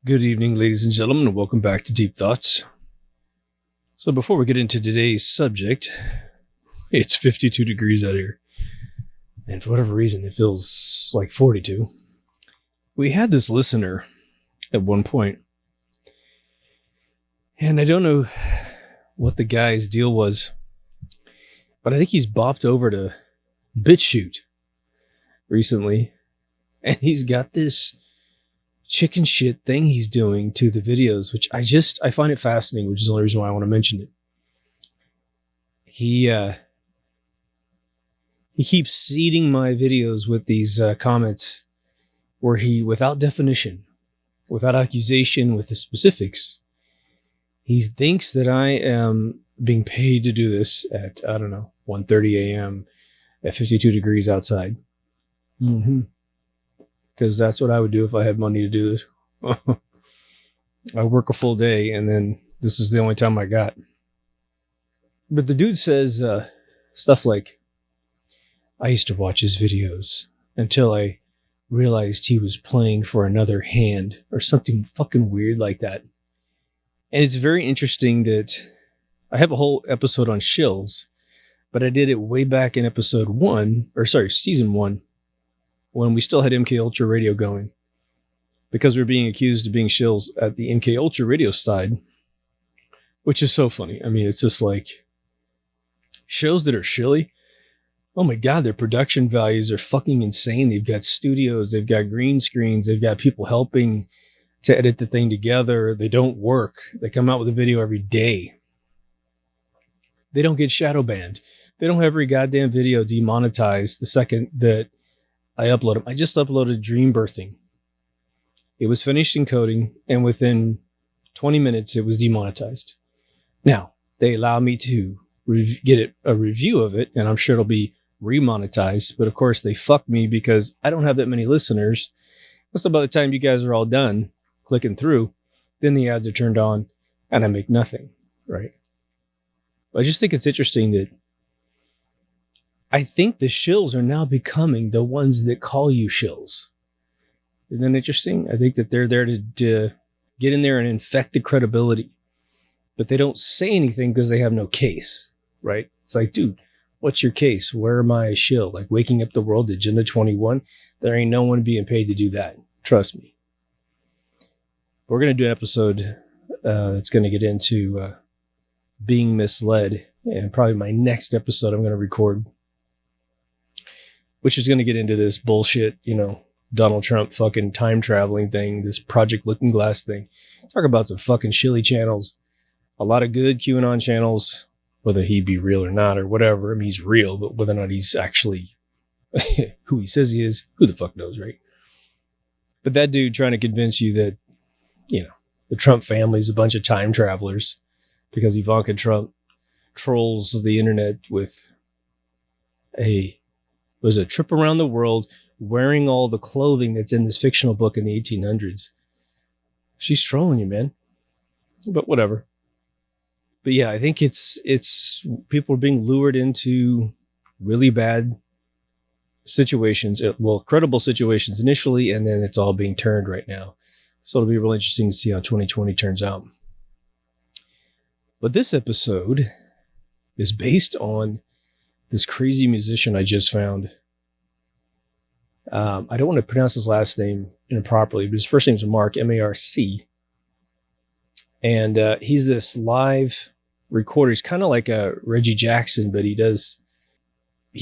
Good evening, ladies and gentlemen, and welcome back to Deep Thoughts. So before we get into today's subject, it's 52 degrees out here. And for whatever reason, it feels like 42. We had this listener at one point, and I don't know what the guy's deal was, but I think he's bopped over to BitChute recently, and he's got this chicken shit thing he's doing to the videos, which I find it fascinating, which is the only reason why I want to mention it. He keeps seeding my videos with these comments where he, without definition, without accusation, with the specifics, he thinks that I am being paid to do this at, 1:30 a.m. at 52 degrees outside. Because that's what I would do if I had money to do this. I work a full day, and then this is the only time I got. But the dude says stuff like, I used to watch his videos until I realized he was playing for another hand, or something fucking weird like that. And it's very interesting that I have a whole episode on shills, but I did it way back in season 1, when we still had MK Ultra Radio going, because we were being accused of being shills at the MK Ultra Radio side, which is so funny. I mean, it's just like shows that are shilly. Oh my God, their production values are fucking insane. They've got studios, they've got green screens, they've got people helping to edit the thing together. They don't work. They come out with a video every day. They don't get shadow banned. They don't have every goddamn video demonetized the second that I upload them. I just uploaded Dream Birthing. It was finished encoding, and within 20 minutes, it was demonetized. Now, they allow me to get a review of it, and I'm sure it'll be remonetized. But of course, they fuck me because I don't have that many listeners. So by the time you guys are all done clicking through, then the ads are turned on, and I make nothing, right? I just think it's interesting that I think the shills are now becoming the ones that call you shills. Isn't that interesting? I think that they're there to get in there and infect the credibility. But they don't say anything because they have no case, right? It's like, dude, what's your case? Where am I a shill? Like Waking Up the World, Agenda 21? There ain't no one being paid to do that. Trust me. We're going to do an episode that's going to get into being misled. And probably my next episode I'm going to record, which is going to get into this bullshit, Donald Trump fucking time traveling thing, this Project Looking Glass thing. Talk about some fucking shilly channels. A lot of good QAnon channels, whether he be real or not or whatever. I mean, he's real, but whether or not he's actually who he says he is, who the fuck knows, right? But that dude trying to convince you that, the Trump family is a bunch of time travelers because Ivanka Trump trolls the internet with a trip around the world wearing all the clothing that's in this fictional book in the 1800s. She's trolling you, man. But whatever. But yeah, I think it's people are being lured into really bad situations. Credible situations initially, and then it's all being turned right now. So it'll be really interesting to see how 2020 turns out. But this episode is based on this crazy musician I just found. I don't want to pronounce his last name improperly, but his first name is Mark, M-A-R-C. And he's this live recorder. He's kind of like a Reggie Jackson, but he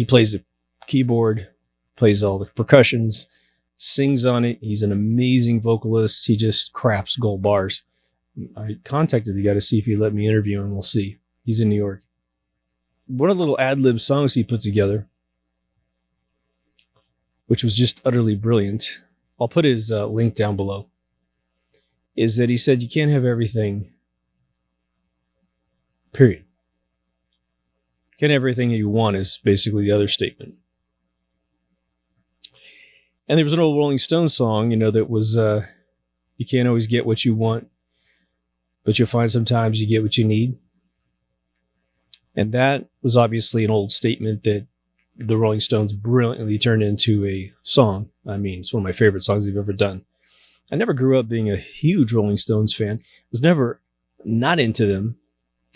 plays the keyboard, plays all the percussions, sings on it. He's an amazing vocalist. He just craps gold bars. I contacted the guy to see if he'd let me interview him. We'll see. He's in New York. One of the little Adlibs songs he put together, which was just utterly brilliant, I'll put his link down below, is that he said you can't have everything, period. You can't have everything that you want is basically the other statement. And there was an old Rolling Stones song, that was, you can't always get what you want, but you'll find sometimes you get what you need. And that was obviously an old statement that the Rolling Stones brilliantly turned into a song. I mean, it's one of my favorite songs they've ever done. I never grew up being a huge Rolling Stones fan. Was never not into them.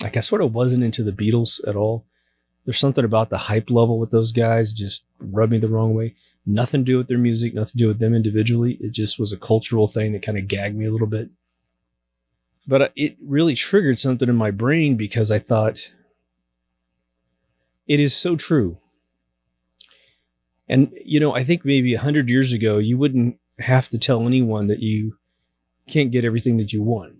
Like I sort of wasn't into the Beatles at all. There's something about the hype level with those guys just rubbed me the wrong way. Nothing to do with their music, nothing to do with them individually. It just was a cultural thing that kind of gagged me a little bit. But it really triggered something in my brain because I thought, it is so true. And, I think maybe 100 years ago, you wouldn't have to tell anyone that you can't get everything that you want.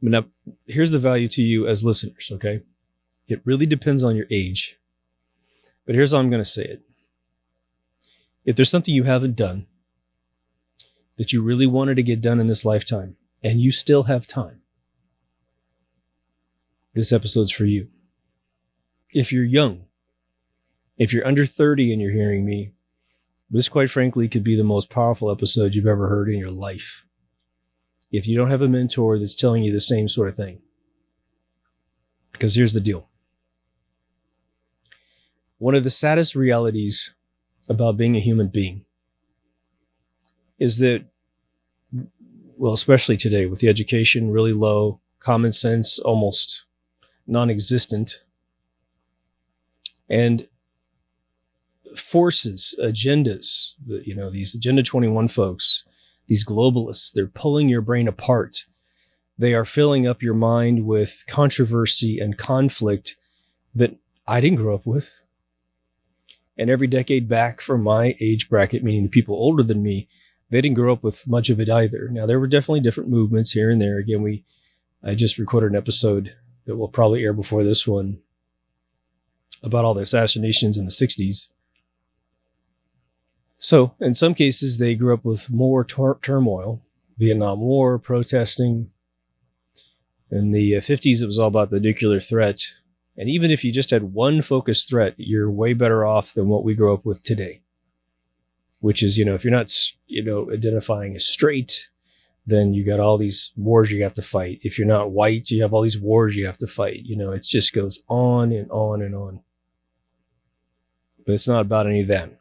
But now, here's the value to you as listeners, okay? It really depends on your age. But here's how I'm going to say it. If there's something you haven't done that you really wanted to get done in this lifetime, and you still have time, this episode's for you. If you're young, if you're under 30 and you're hearing me, this quite frankly could be the most powerful episode you've ever heard in your life. If you don't have a mentor that's telling you the same sort of thing. Because here's the deal. One of the saddest realities about being a human being is that, well, especially today with the education really low, common sense almost non-existent, and forces, agendas, these Agenda 21 folks, these globalists, they're pulling your brain apart. They are filling up your mind with controversy and conflict that I didn't grow up with. And every decade back from my age bracket, meaning the people older than me, they didn't grow up with much of it either. Now, there were definitely different movements here and there. Again, I just recorded an episode that will probably air before this one about all the assassinations in the 60s. So, in some cases, they grew up with more turmoil. Vietnam War, protesting. In the 50s, it was all about the nuclear threat. And even if you just had one focused threat, you're way better off than what we grow up with today. Which is, if you're not, identifying as straight, then you got all these wars you have to fight. If you're not white, you have all these wars you have to fight. It just goes on and on and on. But it's not about any of that.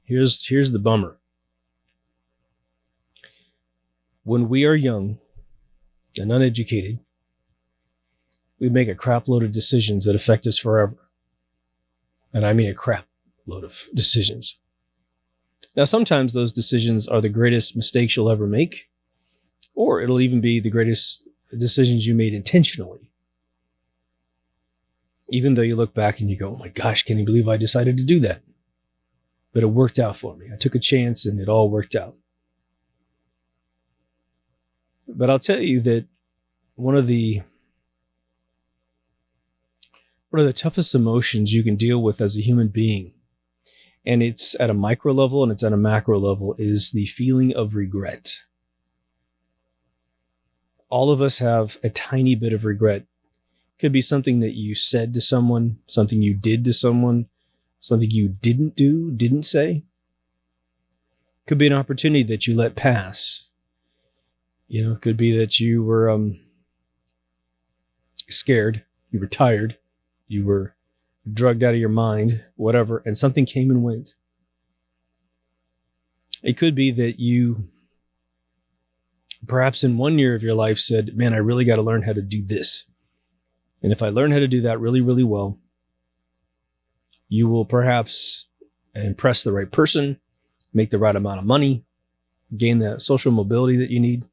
Here's the bummer. When we are young and uneducated, we make a crap load of decisions that affect us forever. And I mean a crap load of decisions. Now, sometimes those decisions are the greatest mistakes you'll ever make, or it'll even be the greatest decisions you made intentionally. Even though you look back and you go, oh my gosh, can you believe I decided to do that? But it worked out for me. I took a chance and it all worked out. But I'll tell you that one of the toughest emotions you can deal with as a human being, and it's at a micro level and it's at a macro level, is the feeling of regret. All of us have a tiny bit of regret. Could be something that you said to someone, something you did to someone, something you didn't do, didn't say. Could be an opportunity that you let pass. It could be that you were scared, you were tired, you were drugged out of your mind, whatever, and something came and went. It could be that you, perhaps in one year of your life, said, man, I really got to learn how to do this. And if I learn how to do that really, really well, you will perhaps impress the right person, make the right amount of money, gain the social mobility that you need.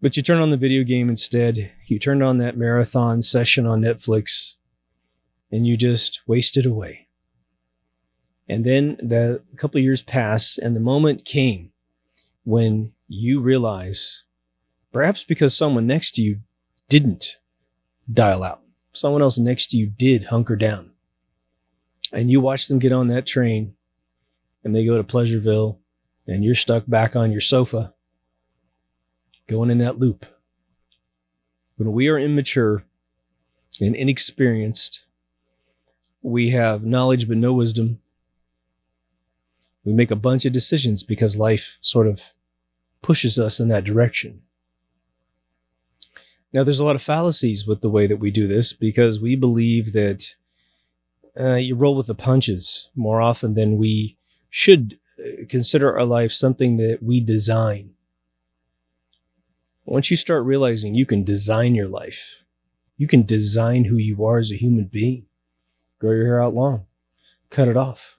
But you turn on the video game instead. You turned on that marathon session on Netflix, and you just waste it away. And then a couple of years pass, and the moment came when you realize, perhaps because someone next to you didn't dial out, someone else next to you did hunker down, and you watch them get on that train, and they go to Pleasureville, and you're stuck back on your sofa, going in that loop. When we are immature and inexperienced, we have knowledge but no wisdom. We make a bunch of decisions because life sort of pushes us in that direction. Now, there's a lot of fallacies with the way that we do this because we believe that you roll with the punches more often than we should consider our life something that we design. Once you start realizing you can design your life, you can design who you are as a human being. Grow your hair out long, cut it off,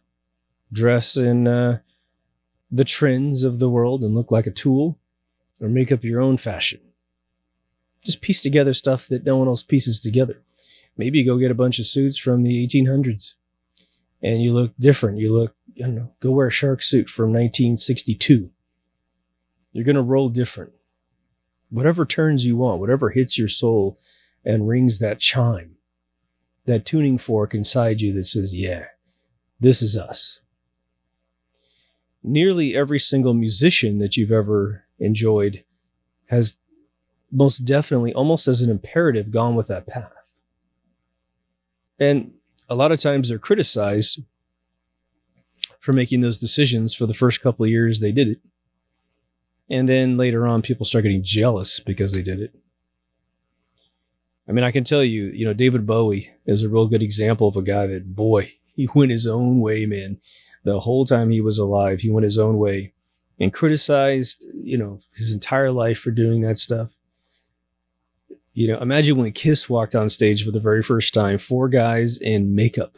dress in the trends of the world and look like a tool, or make up your own fashion. Just piece together stuff that no one else pieces together. Maybe you go get a bunch of suits from the 1800s and you look different. You look, go wear a shark suit from 1962. You're going to roll different. Whatever turns you on, whatever hits your soul and rings that chime, that tuning fork inside you that says, yeah, this is us. Nearly every single musician that you've ever enjoyed has most definitely, almost as an imperative, gone with that path. And a lot of times they're criticized for making those decisions for the first couple of years they did it. And then later on, people start getting jealous because they did it. I mean, I can tell you, David Bowie is a real good example of a guy that, boy, he went his own way, man. The whole time he was alive, he went his own way and criticized, his entire life for doing that stuff. Imagine when Kiss walked on stage for the very first time, 4 guys in makeup.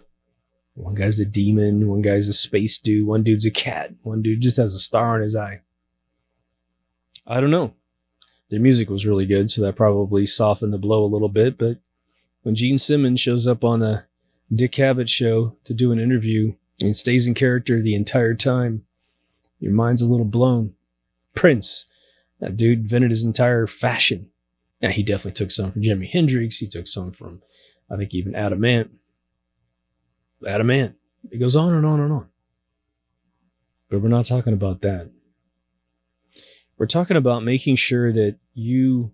One guy's a demon, one guy's a space dude, one dude's a cat, one dude just has a star in his eye. I don't know. Their music was really good, so that probably softened the blow a little bit. But when Gene Simmons shows up on the Dick Cavett show to do an interview and stays in character the entire time, your mind's a little blown. Prince, that dude invented his entire fashion. Now, he definitely took some from Jimi Hendrix. He took some from, I think, even Adamant. It goes on and on and on. But we're not talking about that. We're talking about making sure that you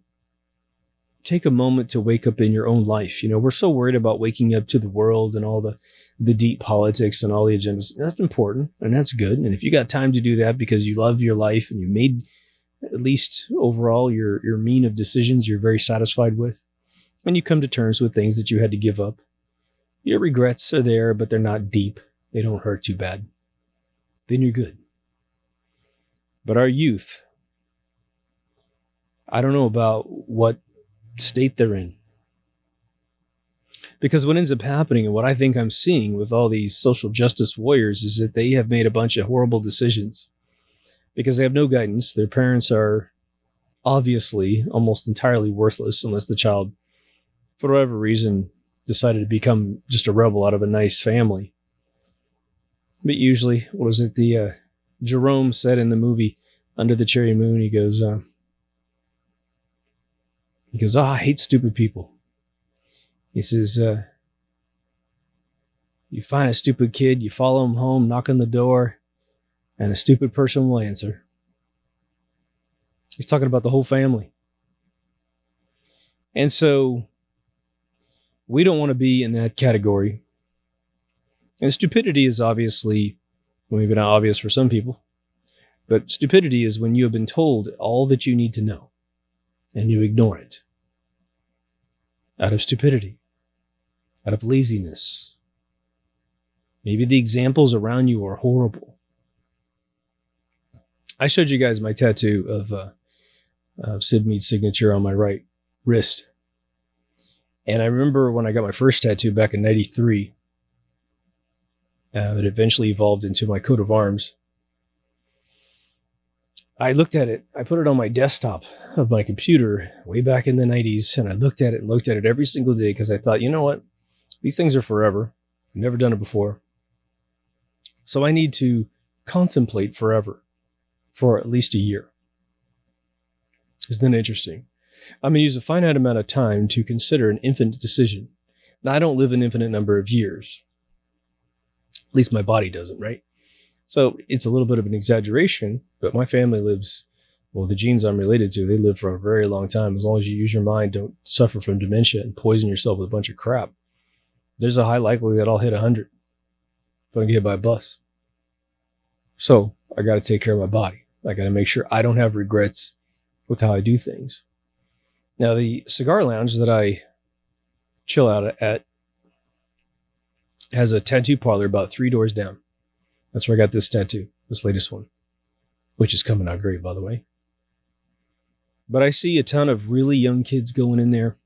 take a moment to wake up in your own life. We're so worried about waking up to the world and all the deep politics and all the agendas. That's important and that's good. And if you got time to do that because you love your life and you made at least overall your mean of decisions you're very satisfied with, and you come to terms with things that you had to give up, your regrets are there, but they're not deep. They don't hurt too bad. Then you're good. But our youth, I don't know about what state they're in. Because what ends up happening and what I think I'm seeing with all these social justice warriors is that they have made a bunch of horrible decisions because they have no guidance. Their parents are obviously almost entirely worthless unless the child, for whatever reason, decided to become just a rebel out of a nice family. But usually, what was it Jerome said in the movie Under the Cherry Moon? He goes, I hate stupid people. He says, you find a stupid kid, you follow him home, knock on the door, and a stupid person will answer. He's talking about the whole family. And so we don't want to be in that category. And stupidity is obviously, well, maybe not obvious for some people, but stupidity is when you have been told all that you need to know and you ignore it out of stupidity, out of laziness. Maybe the examples around you are horrible. I showed you guys my tattoo of Sid Mead's signature on my right wrist. And I remember when I got my first tattoo back in 93, it eventually evolved into my coat of arms. I looked at it. I put it on my desktop of my computer way back in the 90s. And I looked at it every single day because I thought, you know what? These things are forever. I've never done it before. So I need to contemplate forever for at least a year. Isn't that interesting? I'm going to use a finite amount of time to consider an infinite decision. Now, I don't live an infinite number of years. At least my body doesn't, right? So it's a little bit of an exaggeration, but my family lives, well, the genes I'm related to, they live for a very long time. As long as you use your mind, don't suffer from dementia and poison yourself with a bunch of crap. There's a high likelihood that I'll hit 100 if I get hit by a bus. So I got to take care of my body. I got to make sure I don't have regrets with how I do things. Now, the cigar lounge that I chill out at has a tattoo parlor about 3 doors down. That's where I got this tattoo. this latest one, which is coming out great, by the way. But I see a ton of really young kids going in there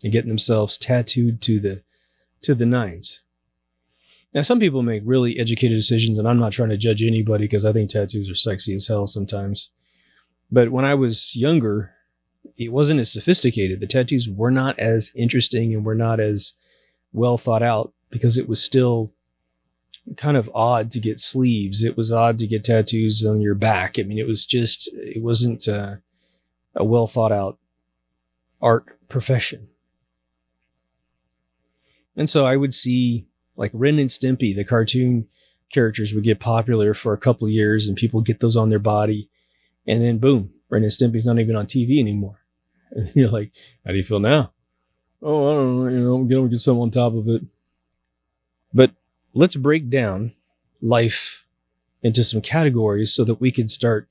and getting themselves tattooed to the nines. Now, some people make really educated decisions, and I'm not trying to judge anybody because I think tattoos are sexy as hell sometimes. But when I was younger, it wasn't as sophisticated. The tattoos were not as interesting and were not as well thought out because it was still kind of odd to get sleeves. It was odd to get tattoos on your back. I mean, it wasn't a well thought out art profession. And so I would see like Ren and Stimpy, the cartoon characters would get popular for a couple of years and people get those on their body. And then boom, Ren and Stimpy's not even on TV anymore. And you're like, how do you feel now? Oh, I don't know, get something on top of it. But let's break down life into some categories so that we can start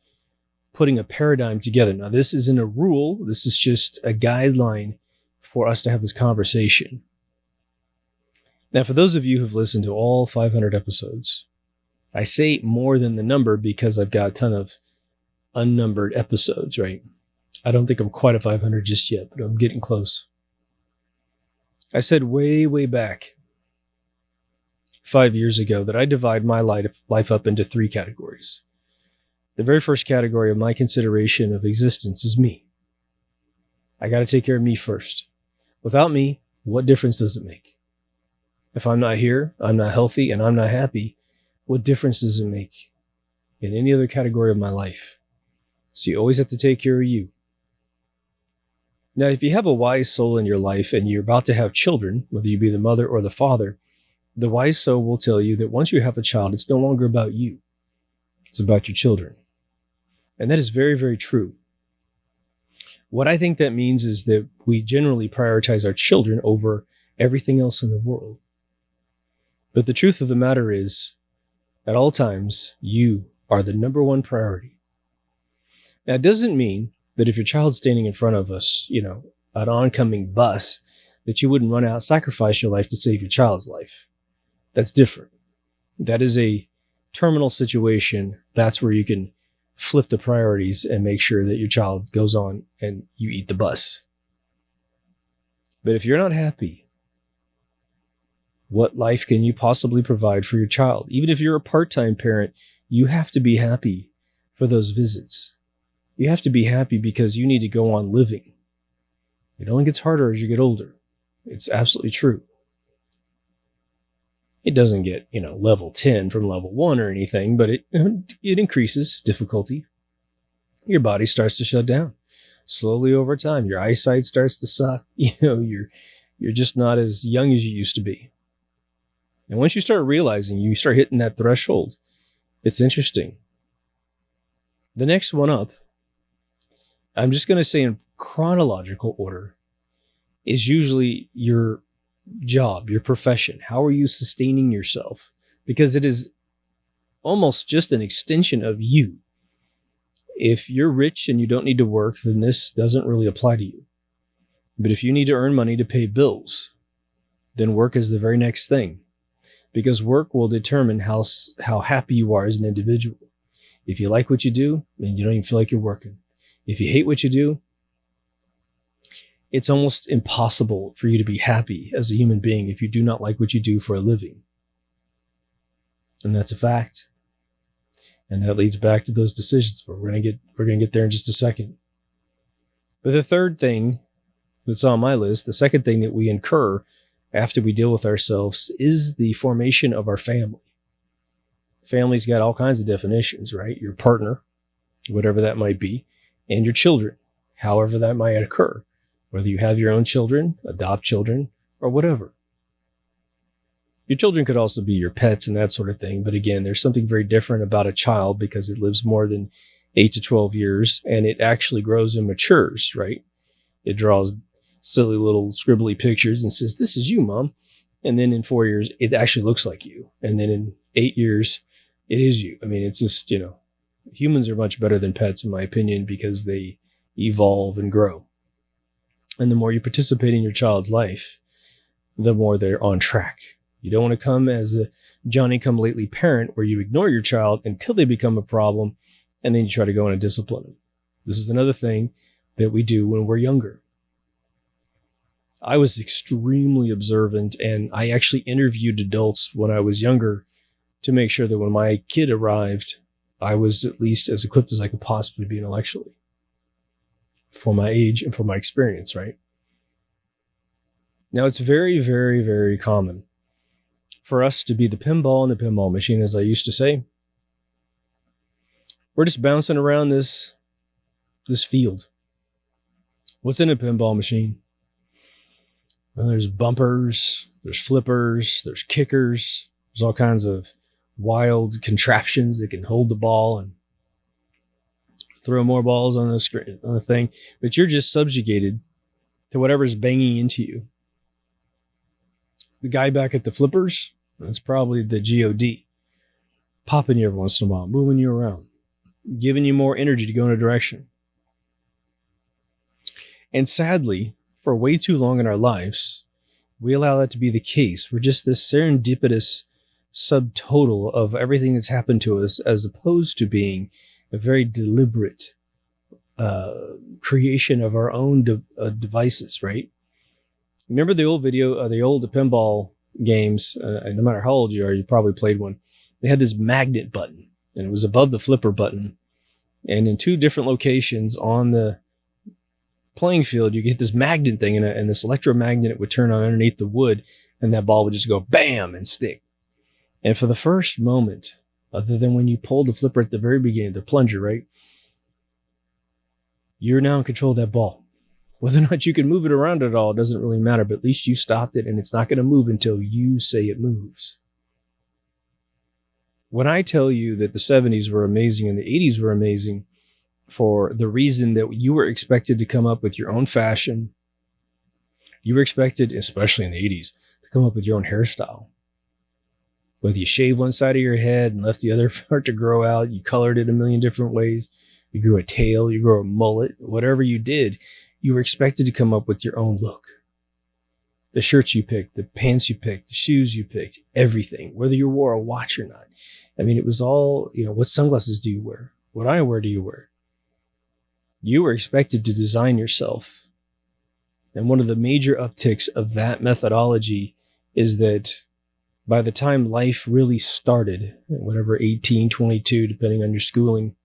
putting a paradigm together. Now, this isn't a rule. This is just a guideline for us to have this conversation. Now, for those of you who've listened to all 500 episodes, I say more than the number because I've got a ton of unnumbered episodes, right? I don't think I'm quite at 500 just yet, but I'm getting close. I said way, way back 5 years ago that I divide my life up into 3 categories. The very first category of my consideration of existence is me. I got to take care of me first. Without me, what difference does it make? If I'm not here, I'm not healthy, and I'm not happy, what difference does it make in any other category of my life? So you always have to take care of you. Now, if you have a wise soul in your life and you're about to have children, whether you be the mother or the father, the wise soul will tell you that once you have a child, it's no longer about you. It's about your children. And that is very, very true. What I think that means is that we generally prioritize our children over everything else in the world. But the truth of the matter is, at all times, you are the number one priority. Now, it doesn't mean that if your child's standing in front of us, an oncoming bus, that you wouldn't run out and sacrifice your life to save your child's life. That's different. That is a terminal situation. That's where you can flip the priorities and make sure that your child goes on and you eat the bus. But if you're not happy, what life can you possibly provide for your child? Even if you're a part-time parent, you have to be happy for those visits. You have to be happy because you need to go on living. It only gets harder as you get older. It's absolutely true. It doesn't get, level 10 from level 1 or anything, but it increases difficulty. Your body starts to shut down slowly over time. Your eyesight starts to suck. You're just not as young as you used to be. And once you start realizing, you start hitting that threshold, it's interesting. The next one up, I'm just going to say in chronological order, is usually your job, your profession. How are you sustaining yourself? Because it is almost just an extension of you. If you're rich and you don't need to work, then this doesn't really apply to you. But if you need to earn money to pay bills, then work is the very next thing. Because work will determine how happy you are as an individual. If you like what you do, then you don't even feel like you're working. If you hate what you do, it's almost impossible for you to be happy as a human being if you do not like what you do for a living. And that's a fact. And that leads back to those decisions. But we're going to get there in just a second. But the third thing that's on my list, the second thing that we incur after we deal with ourselves, is the formation of our family. Family's got all kinds of definitions, right? Your partner, whatever that might be, and your children, however that might occur. Whether you have your own children, adopt children, or whatever. Your children could also be your pets and that sort of thing. But again, there's something very different about a child because it lives more than 8 to 12 years and it actually grows and matures, right? It draws silly little scribbly pictures and says, "This is you, Mom." And then in 4 years, it actually looks like you. And then in 8 years, it is you. I mean, it's just, humans are much better than pets, in my opinion, because they evolve and grow. And the more you participate in your child's life, the more they're on track. You don't want to come as a Johnny-come-lately parent where you ignore your child until they become a problem, and then you try to go in and discipline them. This is another thing that we do when we're younger. I was extremely observant, and I actually interviewed adults when I was younger to make sure that when my kid arrived, I was at least as equipped as I could possibly be intellectually for my age and for my experience, right? Now, it's very, very, very common for us to be the pinball and the pinball machine, as I used to say. We're just bouncing around this field. What's in a pinball machine? Well, there's bumpers, there's flippers, there's kickers, there's all kinds of wild contraptions that can hold the ball and throw more balls on the screen, on the thing, but you're just subjugated to whatever's banging into you. The guy back at the flippers, that's probably the GOD, popping you every once in a while, moving you around, giving you more energy to go in a direction. And sadly, for way too long in our lives, we allow that to be the case. We're just this serendipitous subtotal of everything that's happened to us, as opposed to being a very deliberate creation of our own devices, right? Remember the old video, the old pinball games, no matter how old you are, you probably played one. They had this magnet button, and it was above the flipper button. And in two different locations on the playing field, you get this magnet thing, and this electromagnet would turn on underneath the wood, and that ball would just go bam and stick. And for the first moment, other than when you pulled the flipper at the very beginning, the plunger, right? You're now in control of that ball. Whether or not you can move it around at all doesn't really matter, but at least you stopped it, and it's not going to move until you say it moves. When I tell you that the 70s were amazing and the 80s were amazing for the reason that you were expected to come up with your own fashion, you were expected, especially in the 80s, to come up with your own hairstyle. Whether you shave one side of your head and left the other part to grow out, you colored it a million different ways, you grew a tail, you grew a mullet, whatever you did, you were expected to come up with your own look. The shirts you picked, the pants you picked, the shoes you picked, everything, whether you wore a watch or not. I mean, it was all, what sunglasses do you wear? What eyewear do you wear? You were expected to design yourself. And one of the major upticks of that methodology is that by the time life really started, whatever, 18, 22, depending on your schooling,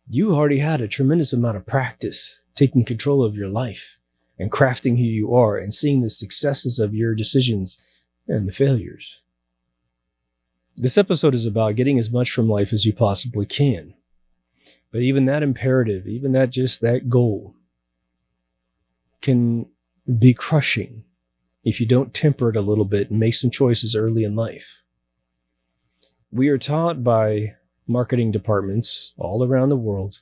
you already had a tremendous amount of practice taking control of your life and crafting who you are and seeing the successes of your decisions and the failures. This episode is about getting as much from life as you possibly can. But even that imperative, even that goal can be crushing if you don't temper it a little bit and make some choices early in life. We are taught by marketing departments all around the world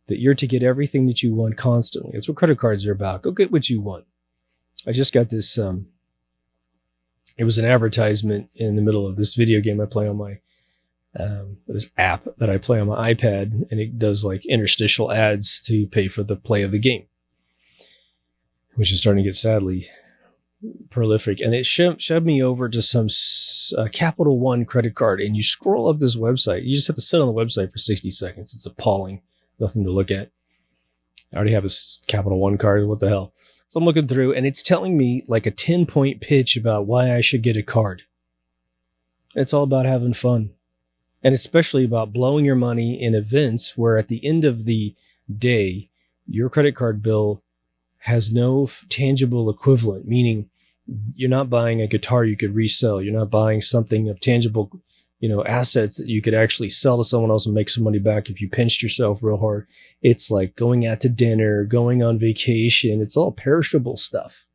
that you're to get everything that you want constantly. That's what credit cards are about. Go get what you want. I just got this, it was an advertisement in the middle of this video game I play on my, this app that I play on my iPad, and it does like interstitial ads to pay for the play of the game, which is starting to get sadly prolific. And it shoved me over to some Capital One credit card, and you scroll up this website. You just have to sit on the website for 60 seconds. It's appalling. Nothing to look at. I already have a Capital One card. What the hell? So I'm looking through, and it's telling me like a 10-point pitch about why I should get a card. It's all about having fun. And especially about blowing your money in events where at the end of the day, your credit card bill has no tangible equivalent, meaning you're not buying a guitar you could resell. You're not buying something of tangible, assets that you could actually sell to someone else and make some money back if you pinched yourself real hard. It's like going out to dinner, going on vacation. It's all perishable stuff.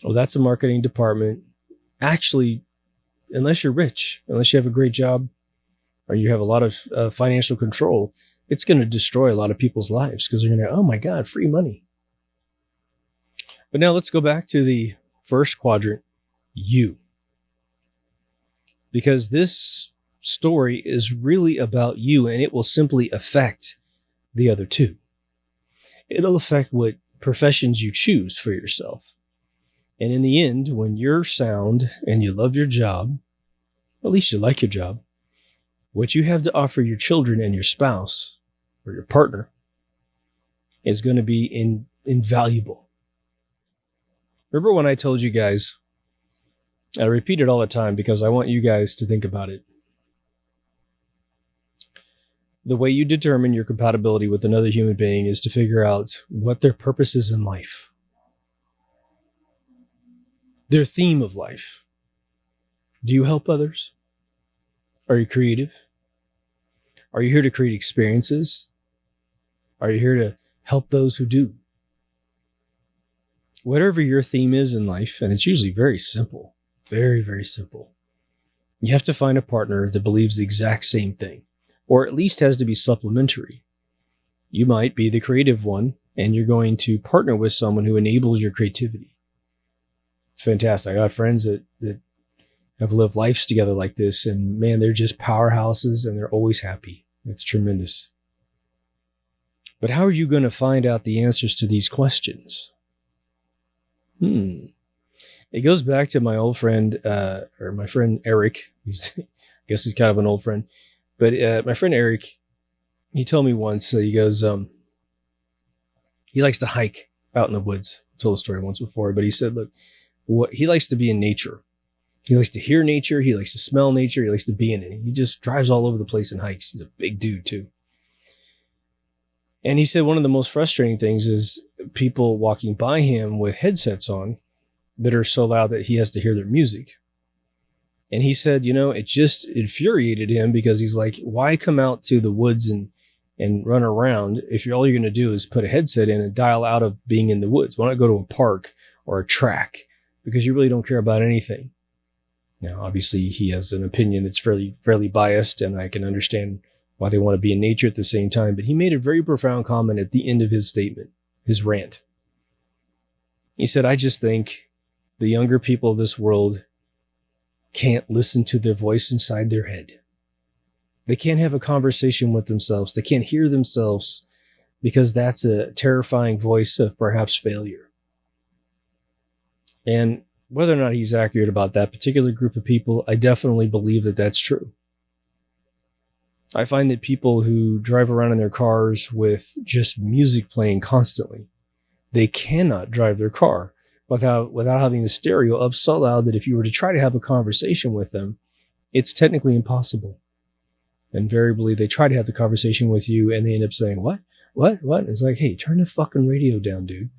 Well, that's a marketing department. Actually, unless you're rich, unless you have a great job, or you have a lot of financial control, it's going to destroy a lot of people's lives because they're going to, oh my God, free money. But now let's go back to the first quadrant, you. Because this story is really about you, and it will simply affect the other two. It'll affect what professions you choose for yourself. And in the end, when you're sound and you love your job, or at least you like your job, what you have to offer your children and your spouse or your partner is going to be invaluable. Remember when I told you guys, I repeat it all the time because I want you guys to think about it. The way you determine your compatibility with another human being is to figure out what their purpose is in life, their theme of life. Do you help others? Are you creative? Are you here to create experiences? Are you here to help those who do? Whatever your theme is in life, and it's usually very simple, very, very simple, you have to find a partner that believes the exact same thing, or at least has to be supplementary. You might be the creative one, and you're going to partner with someone who enables your creativity. It's fantastic. I got friends that have lived lives together like this, and man, they're just powerhouses and they're always happy. It's tremendous. But how are you going to find out the answers to these questions? It goes back to my old friend, or my friend Eric. I guess he's kind of an old friend. But my friend Eric, he told me once, he goes, he likes to hike out in the woods. I told the story once before, but he said, look, he likes to be in nature. He likes to hear nature. He likes to smell nature. He likes to be in it. He just drives all over the place and hikes. He's a big dude too. And he said one of the most frustrating things is people walking by him with headsets on that are so loud that he has to hear their music. And he said, it just infuriated him because he's like, why come out to the woods and run around if all you're going to do is put a headset in and dial out of being in the woods? Why not go to a park or a track? Because you really don't care about anything. Now, obviously, he has an opinion that's fairly biased, and I can understand why they want to be in nature at the same time. But he made a very profound comment at the end of his statement, his rant. He said, I just think the younger people of this world can't listen to their voice inside their head. They can't have a conversation with themselves. They can't hear themselves because that's a terrifying voice of perhaps failure. And whether or not he's accurate about that particular group of people, I definitely believe that that's true. I find that people who drive around in their cars with just music playing constantly, they cannot drive their car without having the stereo up so loud that if you were to try to have a conversation with them, it's technically impossible. Invariably, they try to have the conversation with you and they end up saying, what? It's like, hey, turn the fucking radio down, dude.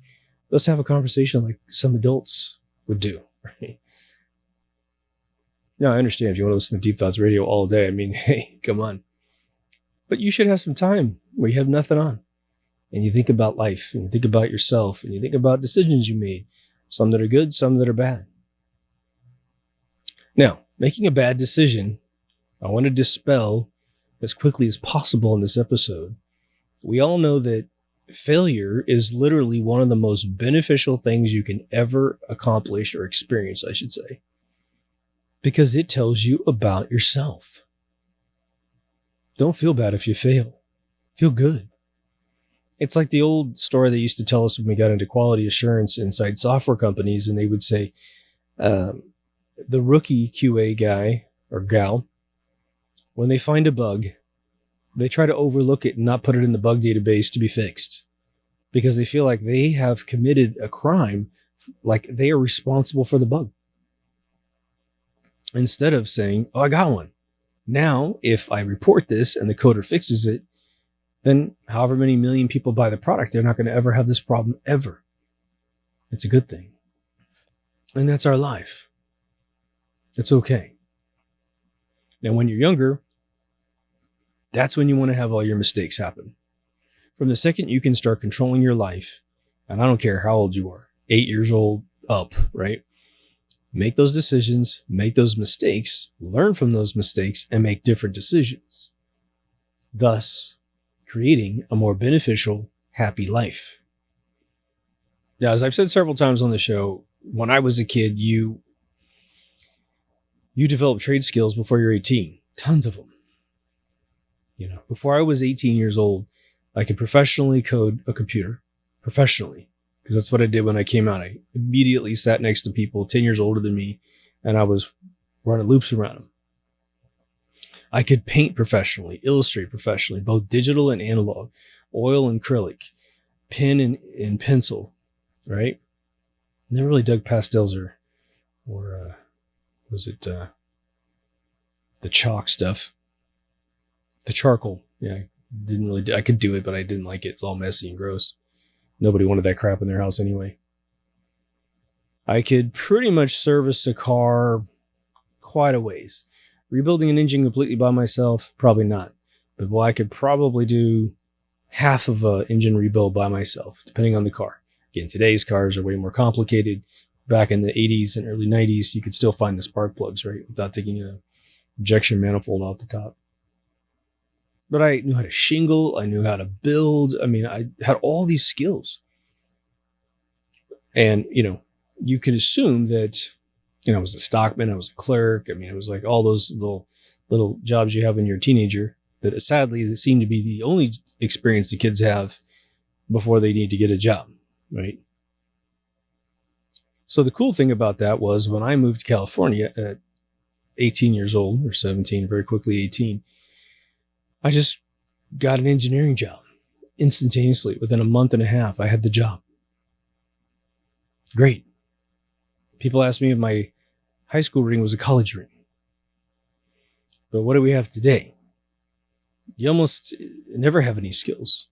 Let's have a conversation like some adults would do. Right? Now, I understand if you want to listen to Deep Thoughts Radio all day. I mean, hey, come on. But you should have some time where you have nothing on. And you think about life, and you think about yourself, and you think about decisions you made. Some that are good, some that are bad. Now, making a bad decision, I want to dispel as quickly as possible in this episode. We all know that failure is literally one of the most beneficial things you can ever accomplish or experience, I should say. Because it tells you about yourself. Don't feel bad if you fail. Feel good. It's like the old story they used to tell us when we got into quality assurance inside software companies, and they would say, the rookie QA guy or gal, when they find a bug, they try to overlook it and not put it in the bug database to be fixed because they feel like they have committed a crime, like they are responsible for the bug. Instead of saying, oh, I got one. Now, if I report this and the coder fixes it, then however many million people buy the product, they're not going to ever have this problem ever. It's a good thing. And that's our life. It's okay. Now, when you're younger, that's when you want to have all your mistakes happen. From the second you can start controlling your life, and I don't care how old you are, 8 years old up, right? Make those decisions, make those mistakes, learn from those mistakes, and make different decisions. Thus, creating a more beneficial, happy life. Now, as I've said several times on the show, when I was a kid, you develop trade skills before you're 18. Tons of them. Before I was 18 years old, I could professionally code a computer. Professionally. because that's what I did when I came out. I immediately sat next to people 10 years older than me, and I was running loops around them. I could paint professionally, illustrate professionally, both digital and analog, oil and acrylic, pen and pencil, right? Never really dug pastels or was it the chalk stuff? The charcoal. Yeah, I could do it, but I didn't like it. It was all messy and gross. Nobody wanted that crap in their house anyway. I could pretty much service a car quite a ways. Rebuilding an engine completely by myself, probably not. But well, I could probably do half of an engine rebuild by myself, depending on the car. Again, today's cars are way more complicated. Back in the 80s and early 90s, you could still find the spark plugs, right? Without taking an injection manifold off the top. But I knew how to shingle. I knew how to build. I mean, I had all these skills. And, you could assume that, I was a stockman, I was a clerk. I mean, it was like all those little jobs you have when you're a teenager that sadly seem to be the only experience the kids have before they need to get a job, right? So the cool thing about that was when I moved to California at 18 years old, or 17, very quickly 18, I just got an engineering job instantaneously. Within a month and a half, I had the job. Great. People ask me if my high school ring was a college ring. But what do we have today? You almost never have any skills.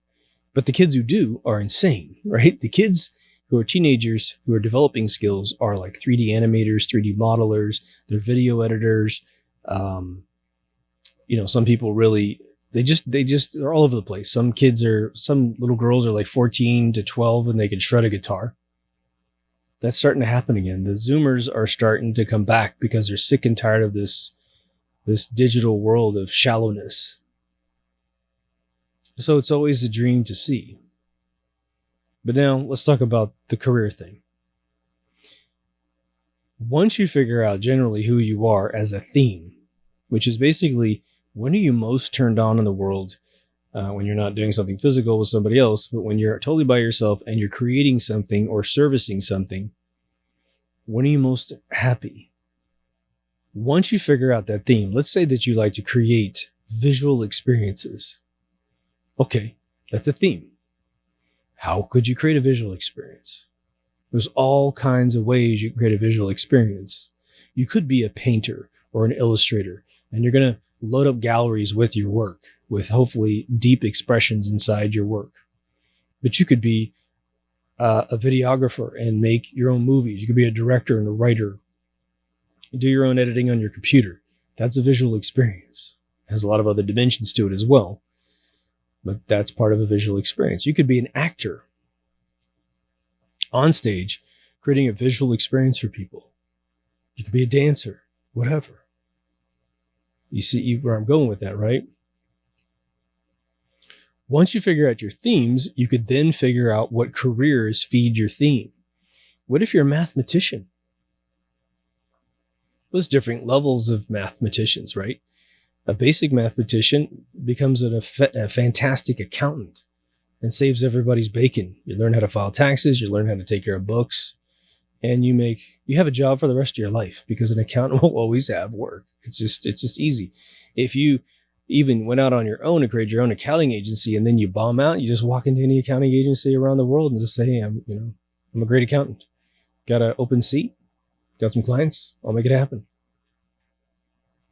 But the kids who do are insane, right? The kids who are teenagers who are developing skills are like 3D animators, 3D modelers, they're video editors. Some people really, they're all over the place. Some little girls are like 14 to 12 and they can shred a guitar. That's starting to happen again. The Zoomers are starting to come back because they're sick and tired of this digital world of shallowness. So it's always a dream to see. But now let's talk about the career thing. Once you figure out generally who you are as a theme, which is basically when are you most turned on in the world, when you're not doing something physical with somebody else, but when you're totally by yourself and you're creating something or servicing something, when are you most happy? Once you figure out that theme, let's say that you like to create visual experiences. Okay, that's a theme. How could you create a visual experience? There's all kinds of ways you can create a visual experience. You could be a painter or an illustrator, and you're going to load up galleries with your work, with hopefully deep expressions inside your work. But you could be a videographer and make your own movies. You could be a director and a writer. You do your own editing on your computer. That's a visual experience. It has a lot of other dimensions to it as well. But that's part of a visual experience. You could be an actor on stage, creating a visual experience for people. You could be a dancer, whatever. You see where I'm going with that, right? Once you figure out your themes, you could then figure out what careers feed your theme. What if you're a mathematician? There's different levels of mathematicians, right? A basic mathematician becomes a fantastic accountant and saves everybody's bacon. You learn how to file taxes, you learn how to take care of books, and you have a job for the rest of your life because an accountant will always have work. It's just easy. If you even went out on your own and created your own accounting agency and then you bomb out, you just walk into any accounting agency around the world and just say, hey, I'm a great accountant. Got an open seat, got some clients, I'll make it happen.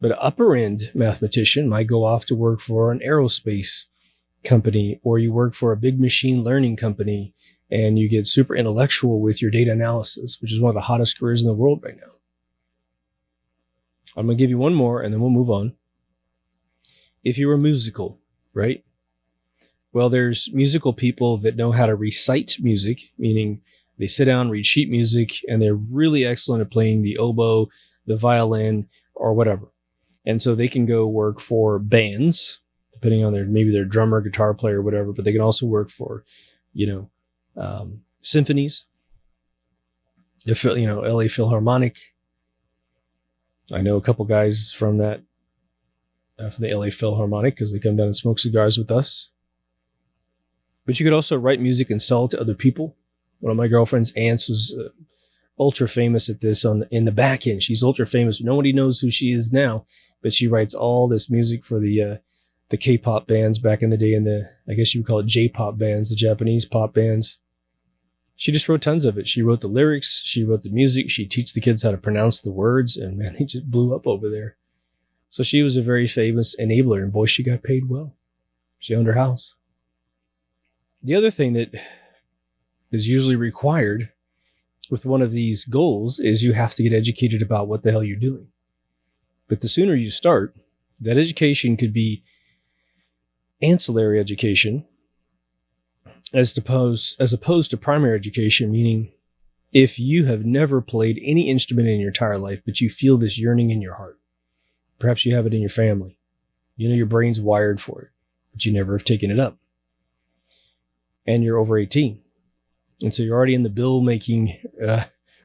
But an upper end mathematician might go off to work for an aerospace company, or you work for a big machine learning company and you get super intellectual with your data analysis, which is one of the hottest careers in the world right now. I'm going to give you one more and then we'll move on. If you were musical, right? Well, there's musical people that know how to recite music, meaning they sit down, read sheet music, and they're really excellent at playing the oboe, the violin, or whatever. And so they can go work for bands, depending on maybe their drummer, guitar player, whatever, but they can also work for, symphonies, LA Philharmonic. I know a couple guys from that, from the LA Philharmonic, because they come down and smoke cigars with us. But you could also write music and sell it to other people. One of my girlfriend's aunts was ultra famous at this in the back end. She's ultra famous. Nobody knows who she is now, but she writes all this music for the K-pop bands back in the day, and I guess you would call it J-pop bands, the Japanese pop bands. She just wrote tons of it. She wrote the lyrics. She wrote the music. She teaches the kids how to pronounce the words, and man, they just blew up over there. So she was a very famous enabler, and boy, she got paid well. She owned her house. The other thing that is usually required with one of these goals is you have to get educated about what the hell you're doing. But the sooner you start, that education could be ancillary education as opposed to primary education, meaning if you have never played any instrument in your entire life, but you feel this yearning in your heart, perhaps you have it in your family, your brain's wired for it, but you never have taken it up, and you're over 18. And so you're already in the bill-making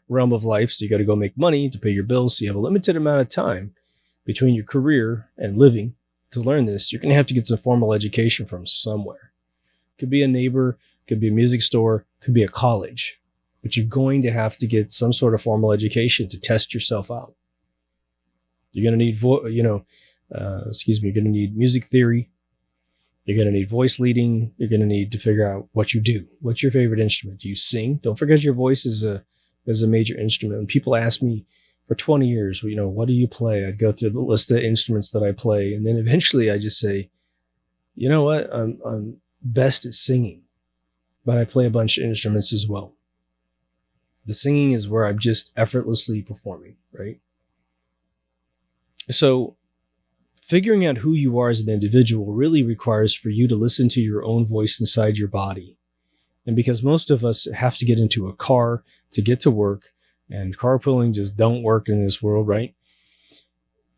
realm of life, so you got to go make money to pay your bills, so you have a limited amount of time between your career and living to learn this. You're going to have to get some formal education from somewhere. Could be a neighbor, could be a music store, could be a college, but you're going to have to get some sort of formal education to test yourself out. You're going to need, you're going to need music theory. You're going to need voice leading. You're going to need to figure out what you do. What's your favorite instrument? Do you sing? Don't forget your voice is a major instrument. When people ask me for 20 years, what do you play? I'd go through the list of instruments that I play. And then eventually I just say, you know what? I'm best at singing, but I play a bunch of instruments as well. The singing is where I'm just effortlessly performing, right? So figuring out who you are as an individual really requires for you to listen to your own voice inside your body. And because most of us have to get into a car to get to work, and carpooling just don't work in this world, right?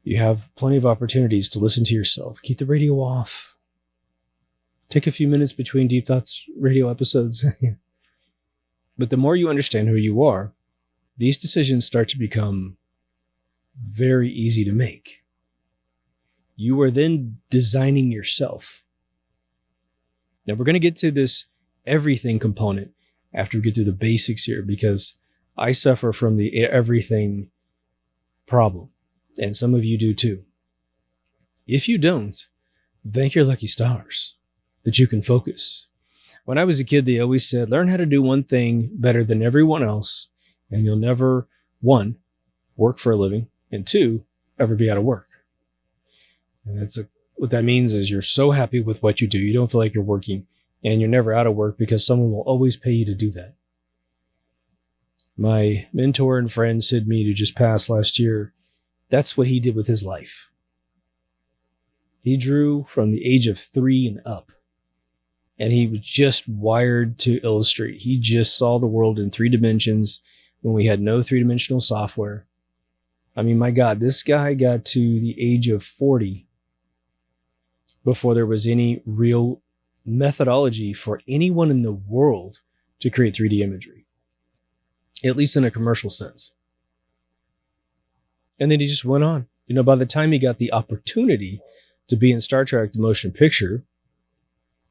You have plenty of opportunities to listen to yourself. Keep the radio off. Take a few minutes between Deep Thoughts radio episodes. But the more you understand who you are, these decisions start to become very easy to make. You are then designing yourself. Now we're going to get to this everything component after we get through the basics here, because I suffer from the everything problem, and some of you do too. If you don't, thank your lucky stars that you can focus. When I was a kid, they always said, learn how to do one thing better than everyone else, and you'll never, 1, work for a living, and 2, ever be out of work. And what that means is you're so happy with what you do, you don't feel like you're working, and you're never out of work because someone will always pay you to do that. My mentor and friend, Sid Mead, who just passed last year, that's what he did with his life. He drew from the age of 3 and up. And he was just wired to illustrate. He just saw the world in 3 dimensions when we had no 3-dimensional software. I mean, my God, this guy got to the age of 40 before there was any real methodology for anyone in the world to create 3D imagery, at least in a commercial sense. And then he just went on. By the time he got the opportunity to be in Star Trek, the motion picture,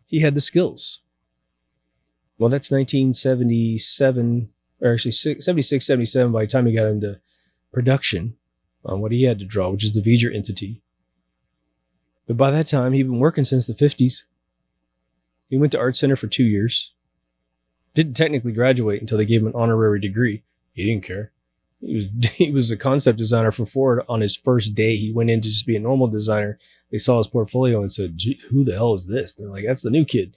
he had the skills. Well, that's 1977, or actually 76, 77 by the time he got into production on what he had to draw, which is the V'ger entity. But by that time, he'd been working since the 50s. He went to Art Center for 2 years. Didn't technically graduate until they gave him an honorary degree. He didn't care. He was a concept designer for Ford on his first day. He went in to just be a normal designer. They saw his portfolio and said, gee, who the hell is this? They're like, that's the new kid.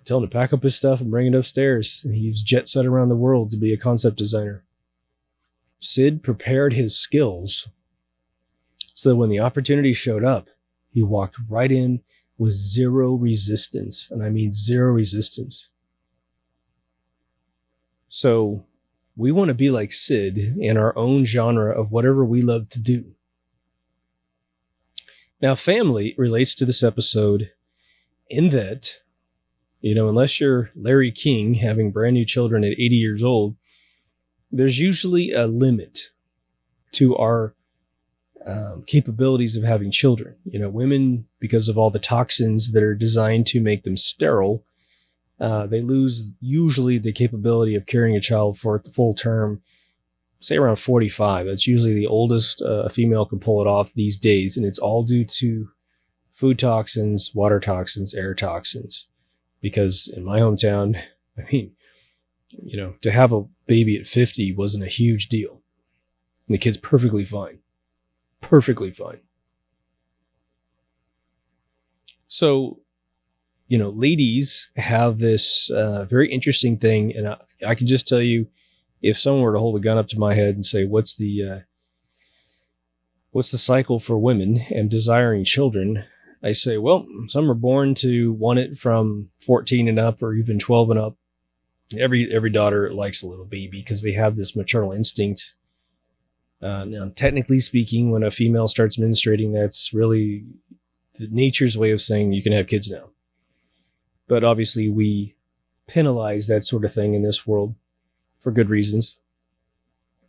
Tell him to pack up his stuff and bring it upstairs. And he was jet set around the world to be a concept designer. Sid prepared his skills so that when the opportunity showed up, he walked right in with zero resistance. And I mean zero resistance. So we want to be like Sid in our own genre of whatever we love to do. Now, family relates to this episode in that, unless you're Larry King having brand new children at 80 years old, there's usually a limit to our capabilities of having children. Women, because of all the toxins that are designed to make them sterile, they lose usually the capability of carrying a child for the full term, say around 45. That's usually the oldest a female can pull it off these days. And it's all due to food toxins, water toxins, air toxins. Because in my hometown, I mean, to have a baby at 50 wasn't a huge deal. And the kid's perfectly fine. Perfectly fine. So, ladies have this very interesting thing. And I can just tell you, if someone were to hold a gun up to my head and say, what's the cycle for women and desiring children? I say, well, some are born to want it from 14 and up or even 12 and up. Every daughter likes a little baby because they have this maternal instinct. Now, technically speaking, when a female starts menstruating, that's really nature's way of saying you can have kids now. But obviously we penalize that sort of thing in this world for good reasons.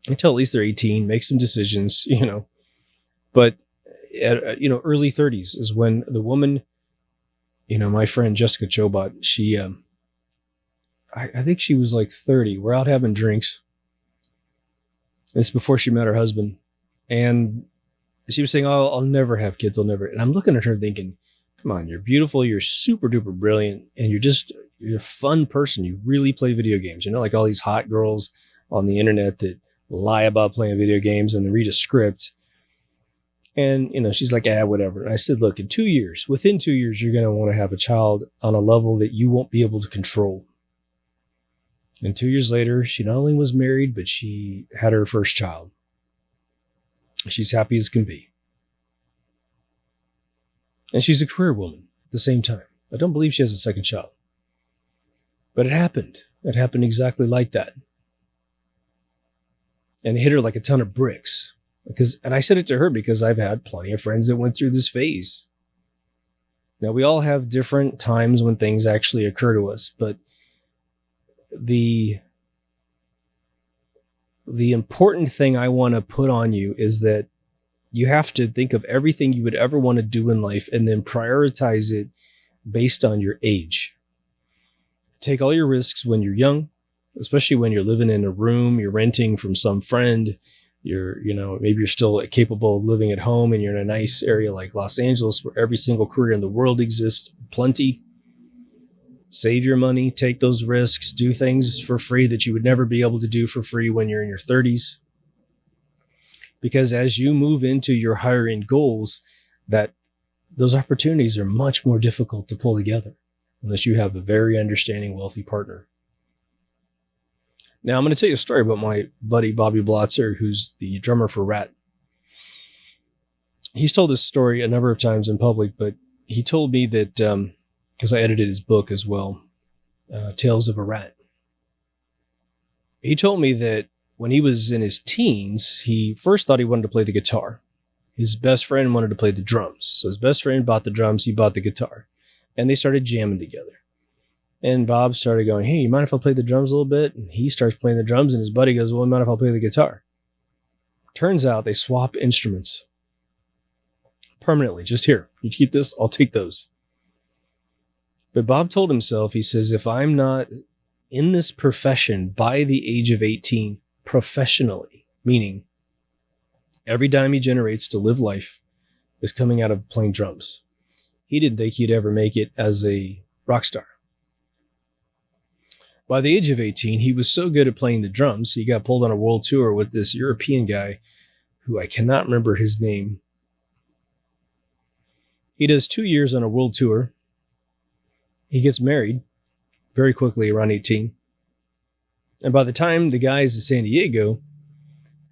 Until at least they're 18, make some decisions, But at early 30s is when the woman, my friend Jessica Chobot, she I think she was like 30. We're out having drinks. This before she met her husband. And she was saying, oh, I'll never have kids. I'll never. And I'm looking at her thinking, come on, you're beautiful. You're super duper brilliant. And you're a fun person. You really play video games. Like all these hot girls on the internet that lie about playing video games and read a script. And, she's like, whatever. And I said, look, within 2 years, you're going to want to have a child on a level that you won't be able to control. And 2 years later, she not only was married, but she had her first child. She's happy as can be. And she's a career woman at the same time. I don't believe she has a second child. But it happened. It happened exactly like that. And it hit her like a ton of bricks. And I said it to her because I've had plenty of friends that went through this phase. Now, we all have different times when things actually occur to us, but the important thing I want to put on you is that you have to think of everything you would ever want to do in life and then prioritize it based on your age. Take all your risks when you're young, especially when you're living in a room, you're renting from some friend, maybe you're still capable of living at home and you're in a nice area like Los Angeles where every single career in the world exists, plenty. Save your money, take those risks, do things for free that you would never be able to do for free when you're in your 30s. Because as you move into your higher end goals, those opportunities are much more difficult to pull together unless you have a very understanding, wealthy partner. Now, I'm going to tell you a story about my buddy, Bobby Blotzer, who's the drummer for Rat. He's told this story a number of times in public, but he told me that, because I edited his book as well, Tales of a Rat. He told me that when he was in his teens, he first thought he wanted to play the guitar. His best friend wanted to play the drums. So his best friend bought the drums, he bought the guitar. And they started jamming together. And Bob started going, hey, you mind if I play the drums a little bit? And he starts playing the drums, and his buddy goes, well, you mind if I play the guitar? Turns out they swap instruments permanently. Just here, you keep this, I'll take those. But Bob told himself, he says, if I'm not in this profession by the age of 18, professionally, meaning every dime he generates to live life is coming out of playing drums. He didn't think he'd ever make it as a rock star. By the age of 18, he was so good at playing the drums, he got pulled on a world tour with this European guy who I cannot remember his name. He does 2 years on a world tour. He gets married very quickly, around 18. And by the time the guys in San Diego,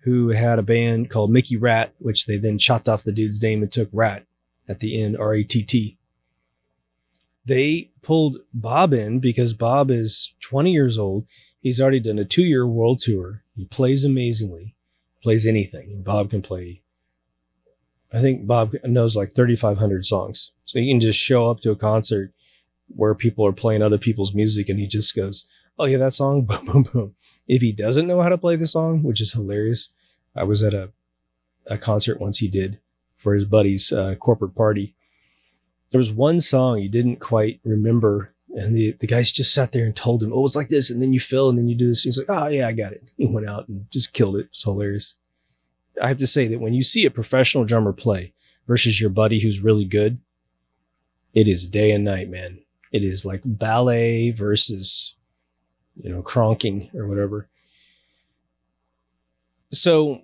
who had a band called Mickey Rat, which they then chopped off the dude's name and took Rat at the end, R-A-T-T, they pulled Bob in because Bob is 20 years old. He's already done a 2-year world tour. He plays amazingly, plays anything. And Bob can play, I think Bob knows like 3,500 songs. So he can just show up to a concert where people are playing other people's music and he just goes, oh yeah, that song, boom, boom, boom. If he doesn't know how to play the song, which is hilarious. I was at a concert once he did for his buddy's corporate party. There was one song he didn't quite remember, And the guys just sat there and told him, oh, it's like this. And then you fill and then you do this. He's like, oh, yeah, I got it. He went out and just killed it. It's hilarious. I have to say that when you see a professional drummer play versus your buddy who's really good, it is day and night, man. It is like ballet versus, cronking or whatever. So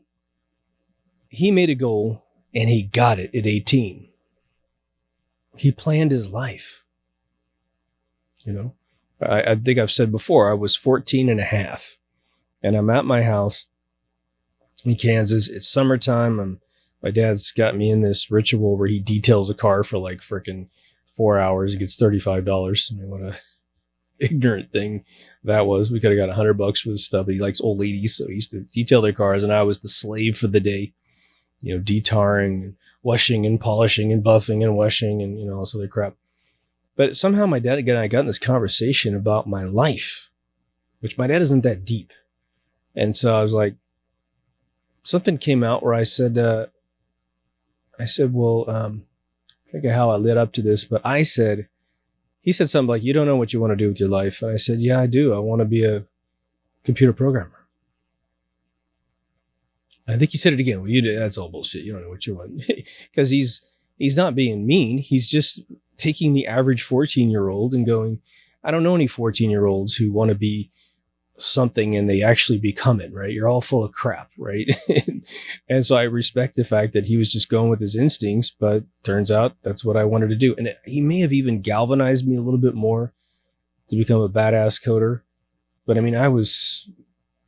he made a goal and he got it at 18. He planned his life. I think I've said before, I was 14 and a half and I'm at my house in Kansas. It's summertime. My dad's got me in this ritual where he details a car for like freaking 4 hours. He gets $35. I mean, what a ignorant thing that was. We could have got $100 for this stuff, but he likes old ladies. So he used to detail their cars and I was the slave for the day, detarring and washing and polishing and buffing and washing and, all this other crap. But somehow my dad and I got in this conversation about my life, which my dad isn't that deep. And so I was like, something came out where I said, well, think of how I led up to this, but he said something like, you don't know what you want to do with your life. And I said, yeah, I do. I want to be a computer programmer. I think he said it again. Well, that's all bullshit. You don't know what you want. Because he's not being mean. He's just taking the average 14-year-old and going, I don't know any 14-year-olds who want to be something and they actually become it, right? You're all full of crap, right? And so I respect the fact that he was just going with his instincts, but turns out that's what I wanted to do. And he may have even galvanized me a little bit more to become a badass coder. But I mean, I was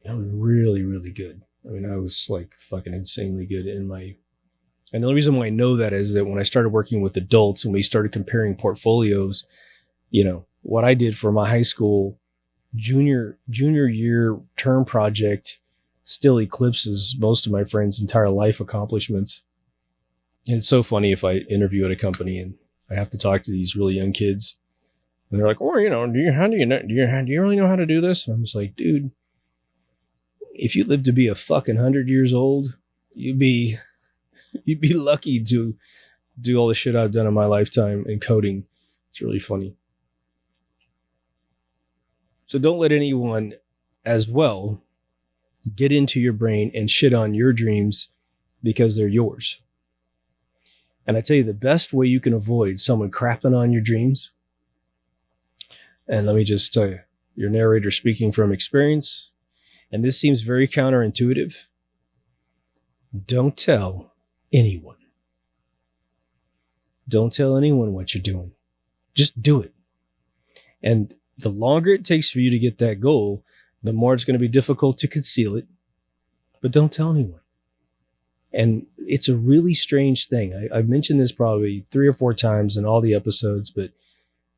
really, really good. I mean, I was like fucking insanely good and the only reason why I know that is that when I started working with adults and we started comparing portfolios, what I did for my high school junior year term project still eclipses most of my friends' entire life accomplishments. And it's so funny if I interview at a company and I have to talk to these really young kids and they're like, oh, do you really know how to do this? And I'm just like, dude, if you live to be a fucking 100 years old, you'd be lucky to do all the shit I've done in my lifetime in coding. It's really funny. So don't let anyone as well get into your brain and shit on your dreams because they're yours. And I tell you, the best way you can avoid someone crapping on your dreams, and let me just tell you, your narrator speaking from experience, and this seems very counterintuitive, don't tell anyone. Don't tell anyone what you're doing. Just do it. And the longer it takes for you to get that goal, the more it's going to be difficult to conceal it. But don't tell anyone. And it's a really strange thing. I've mentioned this probably 3 or 4 times in all the episodes, but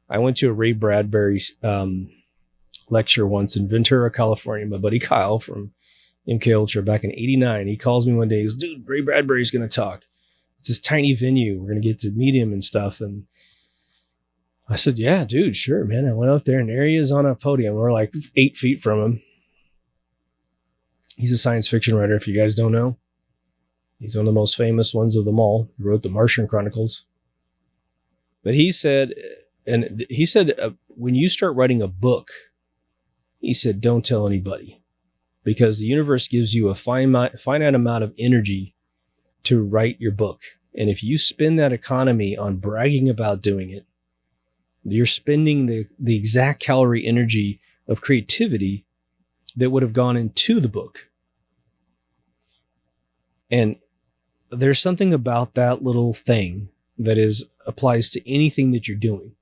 I went to a Ray Bradbury lecture once in Ventura, California. My buddy Kyle from MK Ultra back in '89. He calls me one day. He goes, dude, Ray Bradbury's going to talk. It's this tiny venue. We're going to get to meet him and stuff. And I said, yeah, dude, sure, man. I went up there and there he is on a podium. We're like 8 feet from him. He's a science fiction writer, if you guys don't know. He's one of the most famous ones of them all. He wrote the Martian Chronicles. But he said, when you start writing a book, he said, don't tell anybody. Because the universe gives you a finite amount of energy to write your book. And if you spend that economy on bragging about doing it, you're spending the exact calorie energy of creativity that would have gone into the book. And there's something about that little thing that applies to anything that you're doing.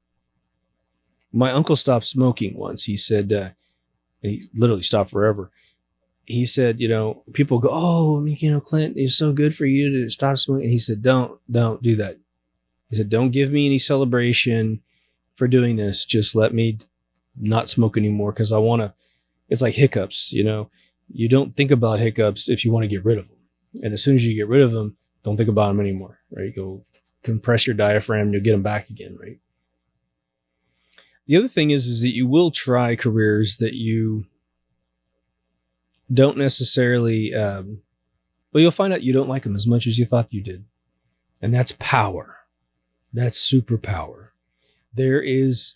My uncle stopped smoking once. He said, and he literally stopped forever. He said, people go, oh, Clint, it's so good for you to stop smoking. And he said, don't do that. He said, don't give me any celebration for doing this. Just let me not smoke anymore because I want to. It's like hiccups, You don't think about hiccups if you want to get rid of them. And as soon as you get rid of them, don't think about them anymore, right? Go compress your diaphragm, you'll get them back again, right? The other thing is that you will try careers that you don't necessarily, you'll find out you don't like them as much as you thought you did. And that's power. That's superpower. There is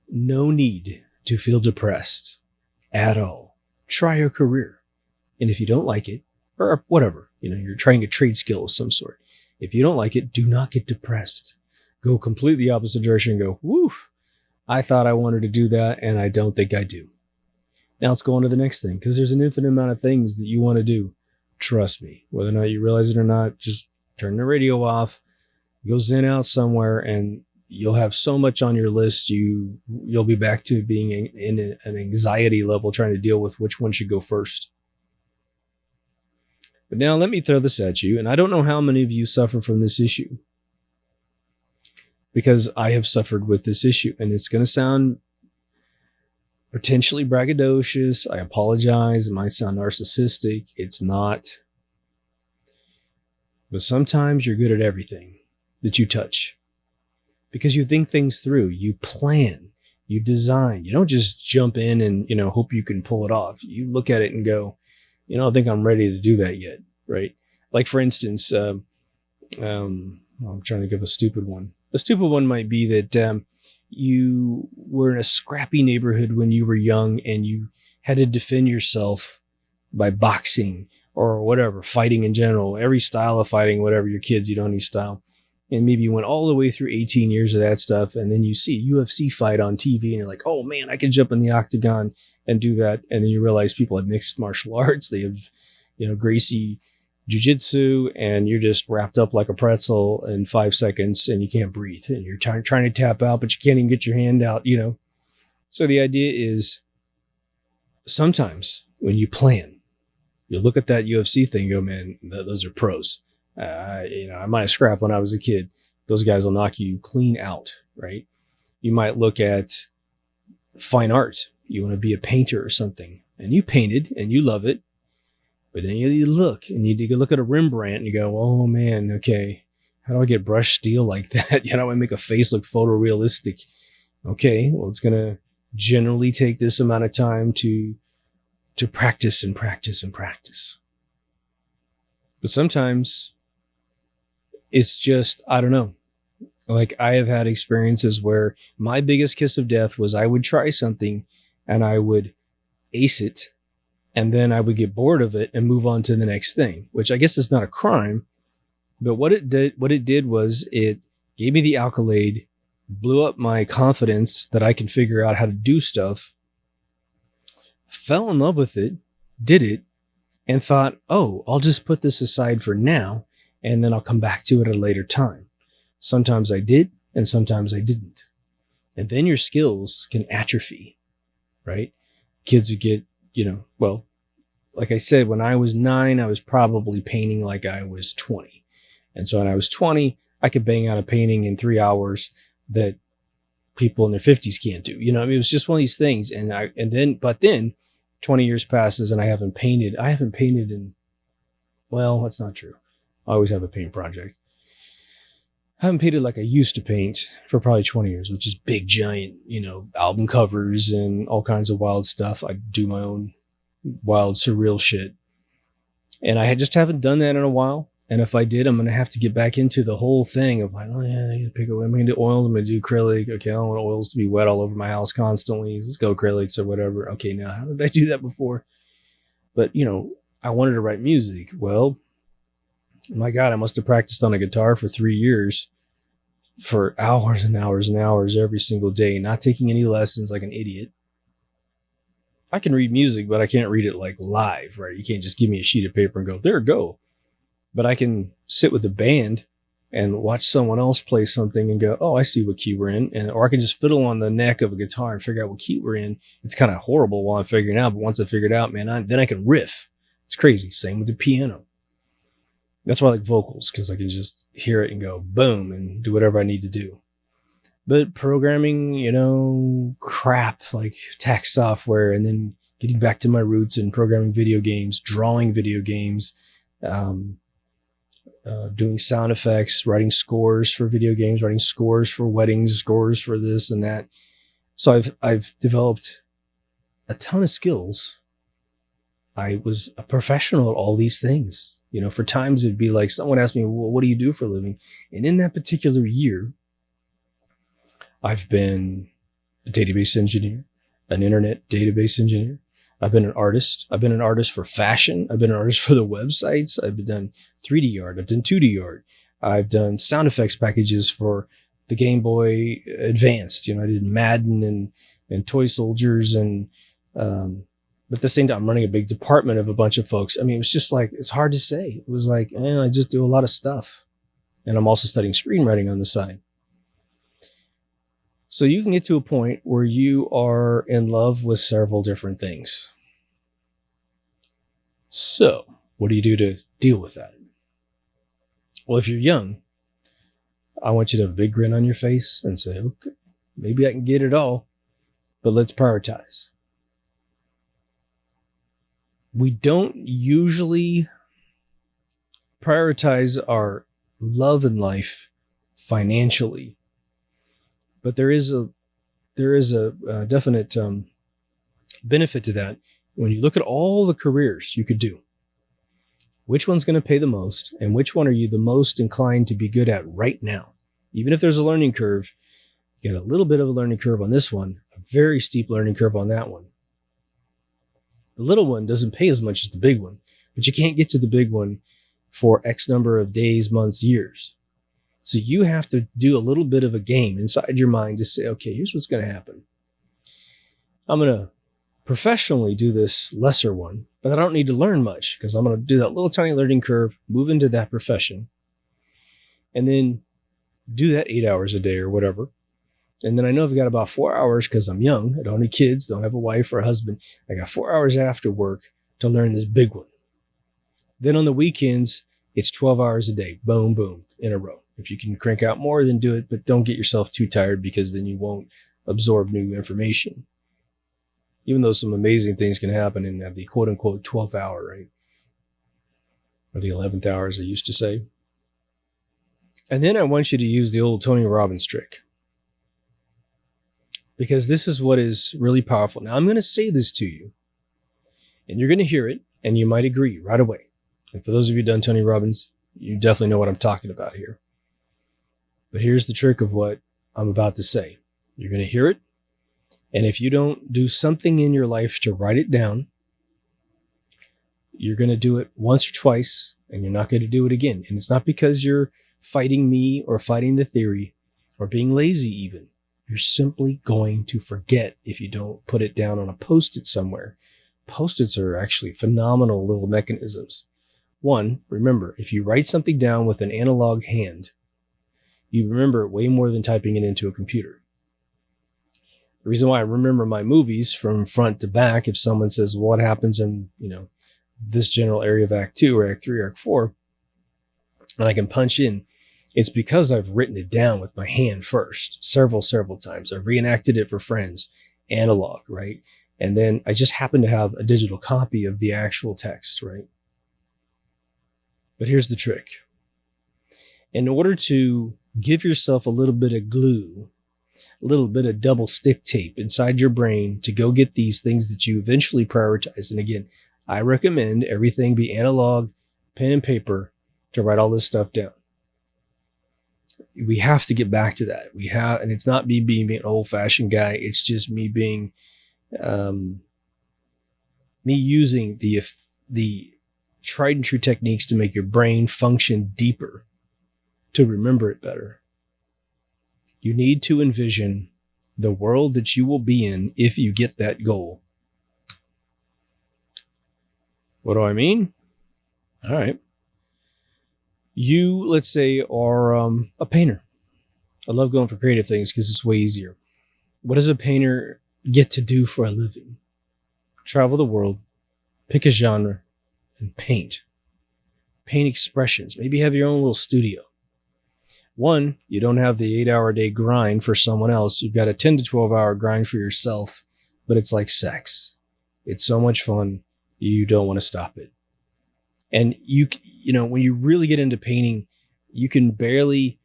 no need to feel depressed at all. Try a career. And if you don't like it, or whatever, you're trying a trade skill of some sort. If you don't like it, do not get depressed. Go completely the opposite direction and go, woof, I thought I wanted to do that, and I don't think I do. Now let's go on to the next thing, because there's an infinite amount of things that you want to do. Trust me, whether or not you realize it or not, just turn the radio off, go zen out somewhere, and you'll have so much on your list, you'll be back to being in an anxiety level trying to deal with which one should go first. But now let me throw this at you, and I don't know how many of you suffer from this issue, because I have suffered with this issue, and it's going to sound potentially braggadocious. I apologize. It might sound narcissistic. It's not. But sometimes you're good at everything that you touch because you think things through. You plan, you design. You don't just jump in and, hope you can pull it off. You look at it and go, I don't think I'm ready to do that yet. Right. Like, for instance, I'm trying to give a stupid one. A stupid one might be that, you were in a scrappy neighborhood when you were young and you had to defend yourself by boxing or whatever, fighting in general, every style of fighting, whatever, your kids, you don't need style. And maybe you went all the way through 18 years of that stuff. And then you see a UFC fight on TV and you're like, oh man, I can jump in the octagon and do that. And then you realize people have mixed martial arts. They have, Gracie jiu-jitsu, and you're just wrapped up like a pretzel in 5 seconds and you can't breathe and you're trying to tap out, but you can't even get your hand out, So the idea is sometimes when you plan, you look at that UFC thing and go, man, those are pros. I might have scrapped when I was a kid. Those guys will knock you clean out, right? You might look at fine art. You want to be a painter or something, and you painted and you love it. But then you look and you look at a Rembrandt and you go, oh man, okay, how do I get brushed steel like that? How do I make a face look photorealistic? Okay, well, it's going to generally take this amount of time to practice and practice and practice. But sometimes it's just, I don't know. Like, I have had experiences where my biggest kiss of death was I would try something and I would ace it. And then I would get bored of it and move on to the next thing, which I guess is not a crime. But what it did was it gave me the accolade, blew up my confidence that I can figure out how to do stuff, fell in love with it, did it, and thought, oh, I'll just put this aside for now, and then I'll come back to it at a later time. Sometimes I did, and sometimes I didn't. And then your skills can atrophy, right? Kids would get, like I said, when I was 9, I was probably painting like I was 20. And so when I was 20, I could bang out a painting in 3 hours that people in their 50s can't do. It was just one of these things. But then 20 years passes and I haven't painted in, well, that's not true. I always have a paint project. I haven't painted like I used to paint for probably 20 years, which is big, giant, album covers and all kinds of wild stuff. I do my own wild, surreal shit. And I just haven't done that in a while. And if I did, I'm going to have to get back into the whole thing of like, oh yeah, I got to pick up, I'm going to do oils, I'm going to do acrylic. Okay, I don't want oils to be wet all over my house constantly. Let's go acrylics or whatever. Okay, now how did I do that before? But, I wanted to write music. Well, my God, I must have practiced on a guitar for 3 years for hours and hours and hours every single day, not taking any lessons like an idiot. I can read music, but I can't read it like live, right? You can't just give me a sheet of paper and go, there, go. But I can sit with a band and watch someone else play something and go, oh, I see what key we're in. Or I can just fiddle on the neck of a guitar and figure out what key we're in. It's kind of horrible while I'm figuring it out, but once I figure it out, man, then I can riff. It's crazy. Same with the piano. That's why I like vocals, because I can just hear it and go boom and do whatever I need to do. But programming, crap like tax software, and then getting back to my roots and programming video games, drawing video games, doing sound effects, writing scores for video games, writing scores for weddings, scores for this and that. So I've developed a ton of skills. I was a professional at all these things. For times it'd be like someone asked me, well, what do you do for a living? And in that particular year, I've been a database engineer, an internet database engineer. I've been an artist. I've been an artist for fashion. I've been an artist for the websites. I've done 3D art. I've done 2D art. I've done sound effects packages for the Game Boy Advanced. I did Madden and Toy Soldiers but at the same time, I'm running a big department of a bunch of folks. I mean, it was just like, it's hard to say. It was like, I just do a lot of stuff. And I'm also studying screenwriting on the side. So you can get to a point where you are in love with several different things. So what do you do to deal with that? Well, if you're young, I want you to have a big grin on your face and say, okay, maybe I can get it all, but let's prioritize. We don't usually prioritize our love in life financially, but there is a definite benefit to that. When you look at all the careers you could do, which one's going to pay the most, and which one are you the most inclined to be good at right now? Even if there's a learning curve, you get a little bit of a learning curve on this one, a very steep learning curve on that one. The little one doesn't pay as much as the big one, but you can't get to the big one for X number of days, months, years. So you have to do a little bit of a game inside your mind to say, okay, here's what's going to happen. I'm going to professionally do this lesser one, but I don't need to learn much because I'm going to do that little tiny learning curve, move into that profession, and then do that 8 hours a day or whatever. And then I know I've got about 4 hours because I'm young. I don't have any kids, don't have a wife or a husband. I got 4 hours after work to learn this big one. Then on the weekends, it's 12 hours a day. Boom, boom, in a row. If you can crank out more, then do it, but don't get yourself too tired because then you won't absorb new information. Even though some amazing things can happen in the quote unquote 12th hour, right? Or the 11th hour, as I used to say. And then I want you to use the old Tony Robbins trick, because this is what is really powerful. Now, I'm going to say this to you, and you're going to hear it, and you might agree right away. And for those of you who've done Tony Robbins, you definitely know what I'm talking about here. But here's the trick of what I'm about to say. You're going to hear it, and if you don't do something in your life to write it down, you're going to do it once or twice, and you're not going to do it again. And it's not because you're fighting me or fighting the theory or being lazy even. You're simply going to forget if you don't put it down on a Post-it somewhere. Post-its are actually phenomenal little mechanisms. One, remember, if you write something down with an analog hand, you remember it way more than typing it into a computer. The reason why I remember my movies from front to back, if someone says, well, what happens in, this general area of Act 2 or Act 3 or Act 4, and I can punch in, it's because I've written it down with my hand first, several times. I've reenacted it for friends, analog, right? And then I just happen to have a digital copy of the actual text, right? But here's the trick. In order to give yourself a little bit of glue, a little bit of double stick tape inside your brain to go get these things that you eventually prioritize. And again, I recommend everything be analog, pen and paper to write all this stuff down. We have to get back to that. And it's not me being an old fashioned guy. It's just me being, me using the tried and true techniques to make your brain function deeper, to remember it better. You need to envision the world that you will be in if you get that goal. What do I mean? All right. You, let's say, are a painter. I love going for creative things because it's way easier. What does a painter get to do for a living? Travel the world, pick a genre, and paint. Paint expressions. Maybe have your own little studio. One, you don't have the 8-hour-a-day grind for someone else. You've got a 10 to 12-hour grind for yourself, but it's like sex. It's so much fun, you don't want to stop it. And you know, when you really get into painting, you can barely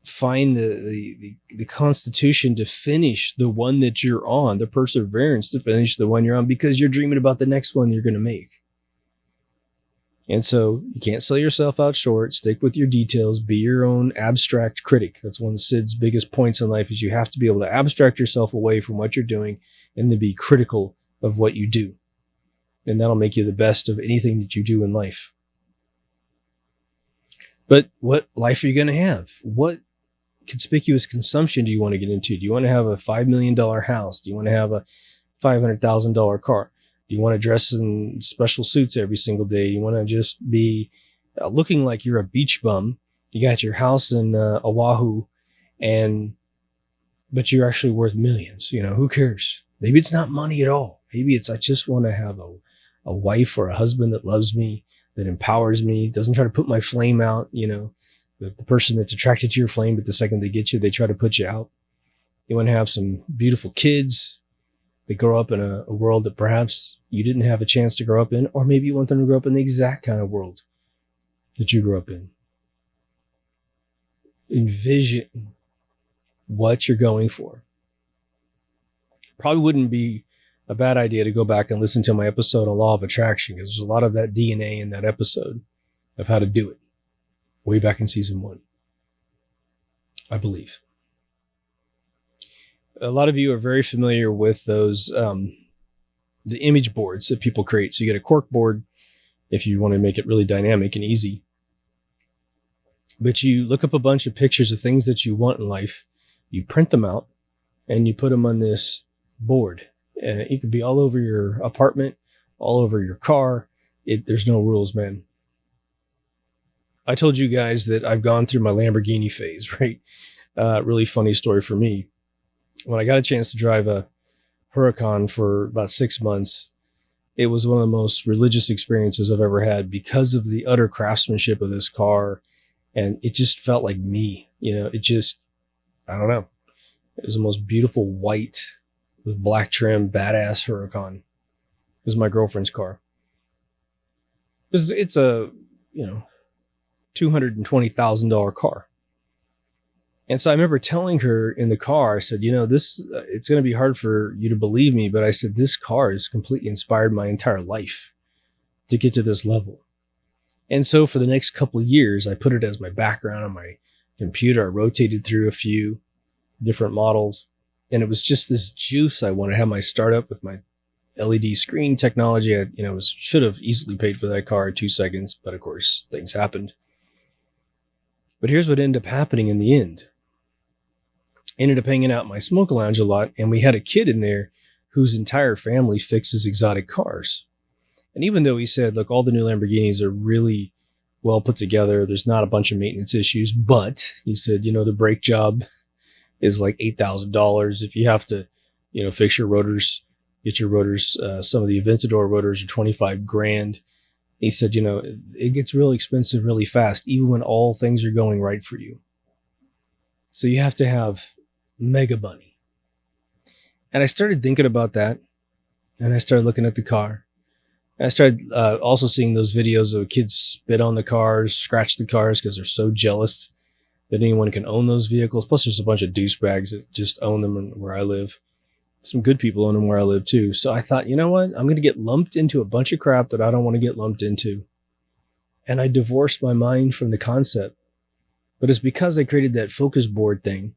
find the constitution to finish the one that you're on, the perseverance to finish the one you're on, because you're dreaming about the next one you're going to make. And so you can't sell yourself out short. Stick with your details. Be your own abstract critic. That's one of Sid's biggest points in life, is you have to be able to abstract yourself away from what you're doing and then be critical of what you do. And that'll make you the best of anything that you do in life. But what life are you going to have? What conspicuous consumption do you want to get into? Do you want to have a $5 million house? Do you want to have a $500,000 car? Do you want to dress in special suits every single day? You want to just be looking like you're a beach bum. You got your house in Oahu, but you're actually worth millions. Who cares? Maybe it's not money at all. Maybe it's, I just want to have a wife or a husband that loves me, that empowers me, doesn't try to put my flame out. The person that's attracted to your flame, but the second they get you, they try to put you out. You want to have some beautiful kids. They grow up in a world that perhaps you didn't have a chance to grow up in, or maybe you want them to grow up in the exact kind of world that you grew up in. Envision what you're going for. Probably wouldn't be a bad idea to go back and listen to my episode on Law of Attraction, because there's a lot of that DNA in that episode of how to do it, way back in season 1, I believe. A lot of you are very familiar with those, the image boards that people create. So you get a cork board if you want to make it really dynamic and easy. But you look up a bunch of pictures of things that you want in life, you print them out, and you put them on this board. It could be all over your apartment, all over your car. There's no rules, man. I told you guys that I've gone through my Lamborghini phase, right? Really funny story for me. When I got a chance to drive a Huracan for about 6 months, it was one of the most religious experiences I've ever had because of the utter craftsmanship of this car. And it just felt like me, I don't know. It was the most beautiful white with black trim, badass Huracan. It was my girlfriend's car. It's a, $220,000 car. And so I remember telling her in the car, I said, it's going to be hard for you to believe me, but I said, this car has completely inspired my entire life to get to this level. And so for the next couple of years, I put it as my background on my computer. I rotated through a few different models, and it was just this juice. I wanted to have my startup with my LED screen technology. I, should have easily paid for that car in 2 seconds, but of course things happened. But here's what ended up happening in the end. Ended up hanging out in my smoke lounge a lot, and we had a kid in there whose entire family fixes exotic cars. And even though he said, look, all the new Lamborghinis are really well put together, there's not a bunch of maintenance issues, but he said, the brake job is like $8,000. If you have to, fix your rotors, get your rotors, some of the Aventador rotors are $25,000. He said, it gets really expensive really fast, even when all things are going right for you. So you have to have mega money. And I started thinking about that, and I started looking at the car. And I started also seeing those videos of kids spit on the cars, scratch the cars because they're so jealous that anyone can own those vehicles. Plus, there's a bunch of douchebags that just own them where I live. Some good people own them where I live too. So I thought, you know what? I'm going to get lumped into a bunch of crap that I don't want to get lumped into. And I divorced my mind from the concept. But it's because I created that focus board thing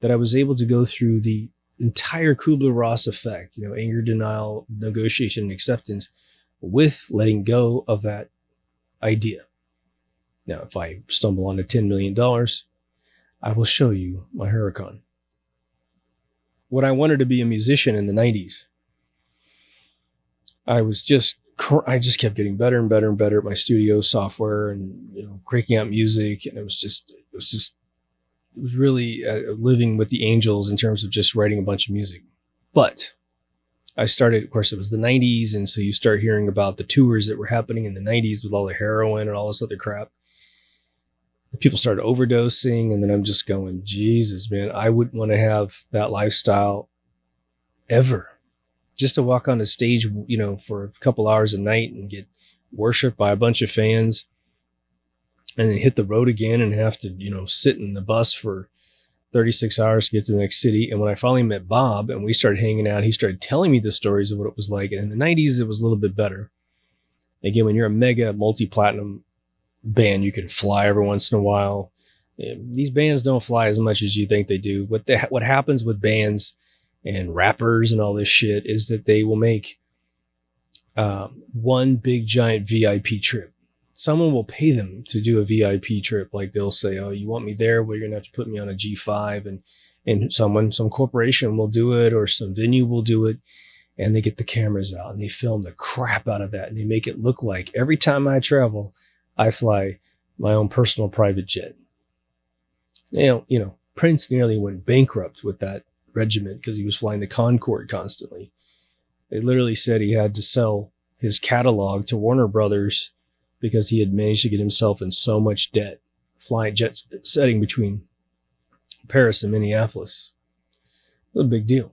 that I was able to go through the entire Kubler-Ross effect, anger, denial, negotiation, and acceptance, with letting go of that idea. Now, if I stumble onto $10 million, I will show you my Huracan. When I wanted to be a musician in the 90s, I just kept getting better and better and better at my studio software and, cranking out music. And it was really living with the angels in terms of just writing a bunch of music. But I started, of course, it was the 90s. And so you start hearing about the tours that were happening in the 90s with all the heroin and all this other crap. People started overdosing. And then I'm just going, Jesus, man, I wouldn't want to have that lifestyle ever. Just to walk on the stage, for a couple hours a night and get worshiped by a bunch of fans, and then hit the road again and have to, sit in the bus for 36 hours to get to the next city. And when I finally met Bob and we started hanging out, he started telling me the stories of what it was like. And in the 90s, it was a little bit better. Again, when you're a mega multi-platinum band, you can fly every once in a while. These bands don't fly as much as you think they do. What happens with bands and rappers and all this shit is that they will make one big giant VIP trip. Someone will pay them to do a VIP trip. Like they'll say, "Oh, you want me there? Well, you're gonna have to put me on a G5," and some corporation will do it, or some venue will do it, and they get the cameras out and they film the crap out of that, and they make it look like every time I travel, I fly my own personal private jet. You know, Prince nearly went bankrupt with that regiment because he was flying the Concorde constantly. They literally said he had to sell his catalog to Warner Brothers because he had managed to get himself in so much debt flying jet setting between Paris and Minneapolis. It was a big deal.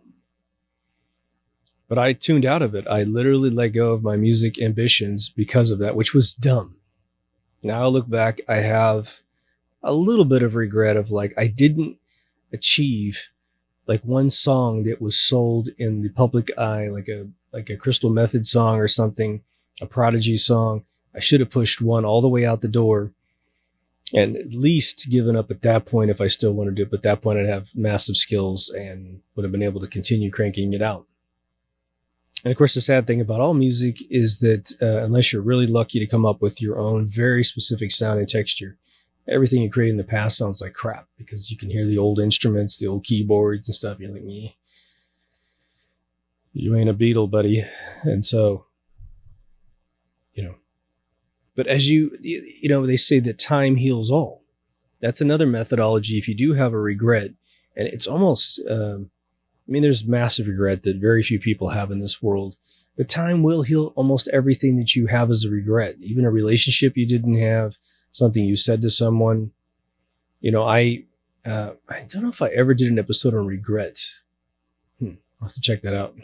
But I tuned out of it. I literally let go of my music ambitions because of that, which was dumb. Now I look back, I have a little bit of regret of like, I didn't achieve like one song that was sold in the public eye, like a Crystal Method song or something, a Prodigy song. I should have pushed one all the way out the door and at least given up at that point if I still wanted to do it. But at that point, I'd have massive skills and would have been able to continue cranking it out. And of course, the sad thing about all music is that unless you're really lucky to come up with your own very specific sound and texture, everything you created in the past sounds like crap because you can hear the old instruments, the old keyboards and stuff. You're like, me, you ain't a Beatle, buddy. And so, you know, but as you know, they say that time heals all. That's another methodology. If you do have a regret, and it's almost, there's massive regret that very few people have in this world, but time will heal almost everything that you have as a regret, even a relationship you didn't have, something you said to someone. You know, I don't know if I ever did an episode on regret. I'll have to check that out.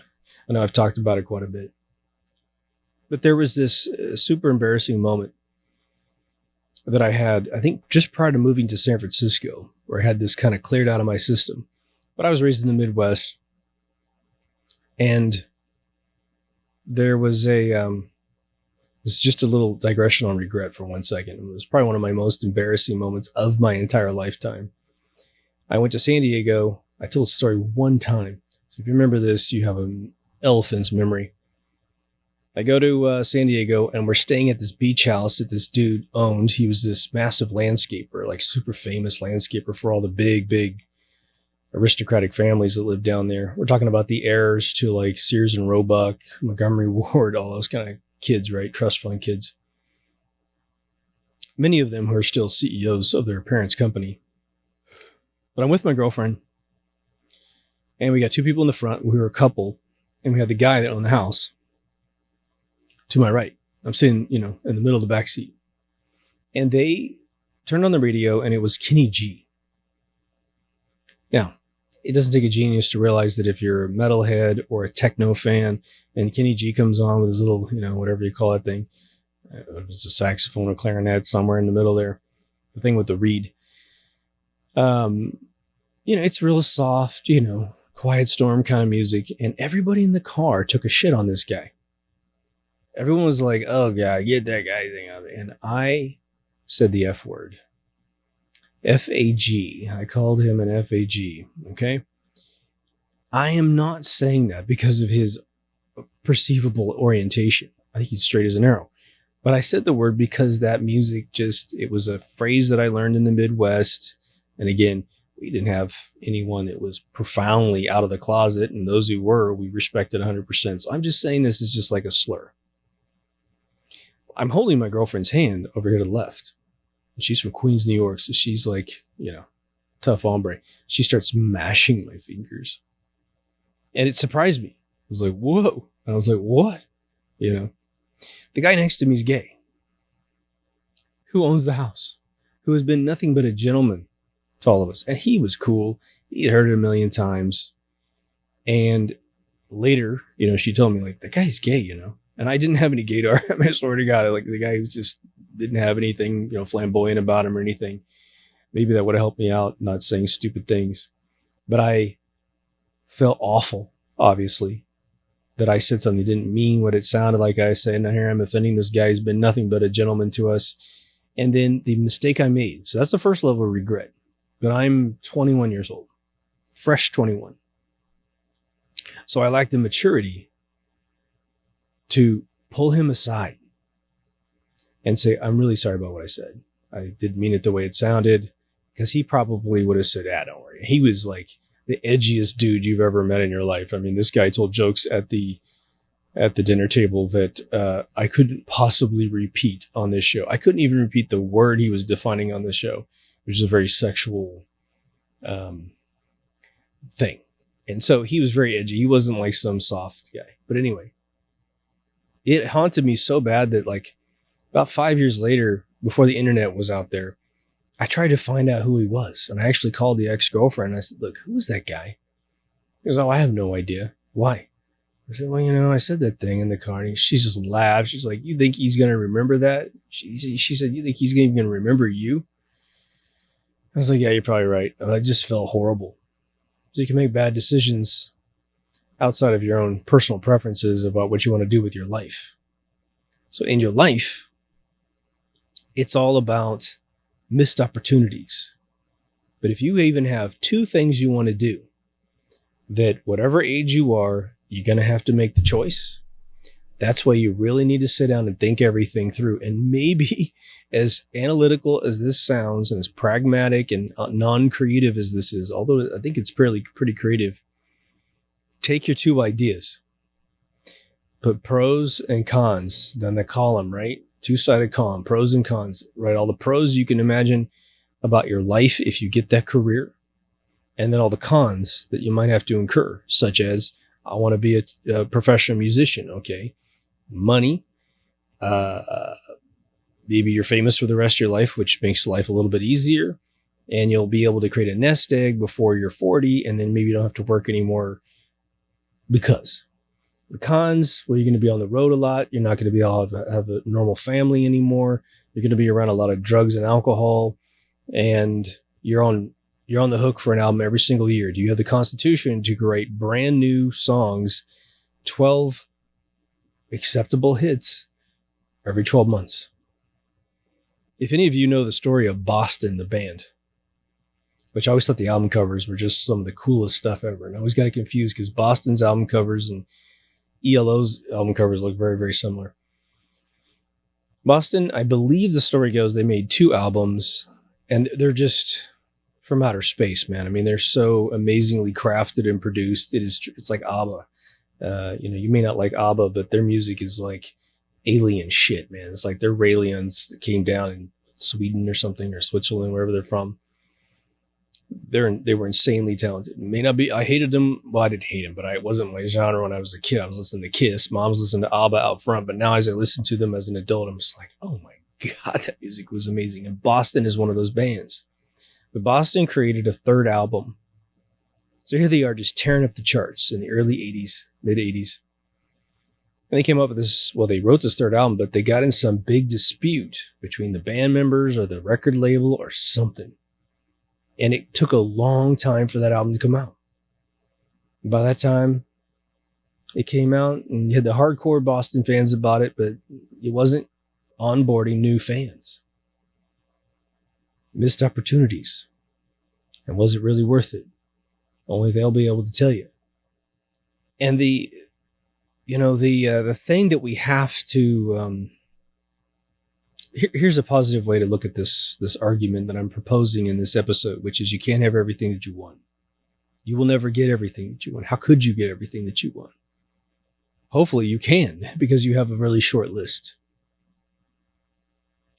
I know I've talked about it quite a bit. But there was this super embarrassing moment that I had, I think just prior to moving to San Francisco, where I had this kind of cleared out of my system. But I was raised in the Midwest, and there was it's just a little digression on regret for 1 second. It was probably one of my most embarrassing moments of my entire lifetime. I went to San Diego. I told the story one time. So if you remember this, you have an elephant's memory. I go to San Diego, and we're staying at this beach house that this dude owned. He was this massive landscaper, like super famous landscaper for all the big aristocratic families that lived down there. We're talking about the heirs to like Sears and Roebuck, Montgomery Ward, all those kind of kids, right? Trust fund kids. Many of them who are still CEOs of their parents' company. But I'm with my girlfriend, and we got two people in the front. We were a couple, and we had the guy that owned the house to my right. I'm sitting, in the middle of the back seat. And they turned on the radio, and it was Kenny G. Now, it doesn't take a genius to realize that if you're a metalhead or a techno fan and Kenny G comes on with his little, whatever you call that thing, it's a saxophone or clarinet somewhere in the middle there, the thing with the reed. It's real soft, quiet storm kind of music. And everybody in the car took a shit on this guy. Everyone was like, "Oh God, get that guy thing out of it." And I said the F word. F-A-G. I called him an F-A-G. Okay. I am not saying that because of his perceivable orientation. I think he's straight as an arrow. But I said the word because that music it was a phrase that I learned in the Midwest. And again, we didn't have anyone that was profoundly out of the closet. And those who were, we respected 100%. So I'm just saying this is just like a slur. I'm holding my girlfriend's hand over here to the left. She's from Queens, New York. So she's like, tough hombre. She starts mashing my fingers. And it surprised me. I was like, whoa. And I was like, what? The guy next to me is gay. Who owns the house? Who has been nothing but a gentleman to all of us. And he was cool. He had heard it a million times. And later, she told me, like, the guy's gay, And I didn't have any gaydar. I swear to God, like the guy who just didn't have anything, flamboyant about him or anything. Maybe that would have helped me out, not saying stupid things. But I felt awful, obviously, that I said something that didn't mean what it sounded like I said. And here I'm offending this guy. He's been nothing but a gentleman to us. And then the mistake I made. So that's the first level of regret. But I'm 21 years old, fresh 21. So I lacked the maturity to pull him aside and say, I'm really sorry about what I said. I didn't mean it the way it sounded, because he probably would have said, don't worry. He was like the edgiest dude you've ever met in your life. I mean, this guy told jokes at the dinner table that I couldn't possibly repeat on this show. I couldn't even repeat the word he was defining on the show, which is a very sexual thing. And so he was very edgy. He wasn't like some soft guy. But anyway, it haunted me so bad that like about 5 years later, before the internet was out there, I tried to find out who he was. And I actually called the ex-girlfriend and I said, look, who is that guy? He goes, I have no idea. Why? I said, well, I said that thing in the car. And she just laughed. She's like, you think he's going to remember that? She said, you think he's going to remember you? I was like, yeah, you're probably right. I just felt horrible. So you can make bad decisions outside of your own personal preferences about what you want to do with your life. So in your life, it's all about missed opportunities. But if you even have 2 things you want to do, that whatever age you are, you're going to have to make the choice. That's why you really need to sit down and think everything through. And maybe, as analytical as this sounds and as pragmatic and non-creative as this is, although I think it's pretty creative, take your 2 ideas, put pros and cons down the column, right? 2-sided column, pros and cons, right? All the pros you can imagine about your life if you get that career, and then all the cons that you might have to incur, such as, I want to be a professional musician. Okay. Money. Maybe you're famous for the rest of your life, which makes life a little bit easier, and you'll be able to create a nest egg before you're 40. And then maybe you don't have to work anymore. Because the cons, well, you're going to be on the road a lot. You're not going to be able to have a normal family anymore. You're going to be around a lot of drugs and alcohol, and you're on the hook for an album every single year. Do you have the constitution to create brand new songs, 12 acceptable hits every 12 months? If any of you know the story of Boston, the band, which I always thought the album covers were just some of the coolest stuff ever. And I always got it confused because Boston's album covers and ELO's album covers look very, very similar. Boston, I believe the story goes, they made 2 albums, and they're just from outer space, man. I mean, they're so amazingly crafted and produced. It's like ABBA. You may not like ABBA, but their music is like alien shit, man. It's like they're aliens that came down in Sweden or something, or Switzerland, wherever they're from. They were insanely talented. May not be, I hated them. Well, I didn't hate them, but it wasn't my genre when I was a kid. I was listening to Kiss. Mom's listening to ABBA out front. But now as I listen to them as an adult, I'm just like, oh my God, that music was amazing. And Boston is one of those bands. But Boston created a 3rd album. So here they are just tearing up the charts in the early 80s, mid 80s. And they came up with this, well, they wrote this 3rd album, but they got in some big dispute between the band members or the record label or something. And it took a long time for that album to come out. By that time, it came out and you had the hardcore Boston fans about it, but it wasn't onboarding new fans. Missed opportunities. And was it really worth it? Only they'll be able to tell you. And the thing that we have to, here's a positive way to look at this argument that I'm proposing in this episode, which is you can't have everything that you want. You will never get everything that you want. How could you get everything that you want? Hopefully you can, because you have a really short list.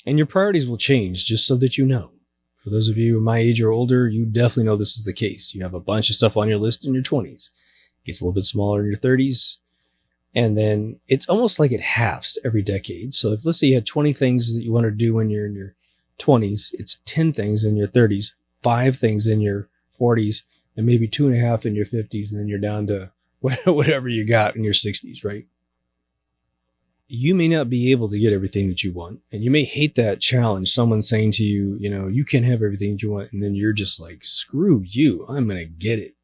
And your priorities will change, just so that you know. For those of you my age or older, you definitely know this is the case. You have a bunch of stuff on your list in your 20s. It gets a little bit smaller in your 30s. And then it's almost like it halves every decade. So if, let's say you had 20 things that you want to do when you're in your 20s, it's 10 things in your 30s, 5 things in your 40s, and maybe 2.5 in your 50s. And then you're down to whatever you got in your 60s, right? You may not be able to get everything that you want. And you may hate that challenge. Someone saying to you, you can't have everything that you want. And then you're just like, screw you. I'm going to get it.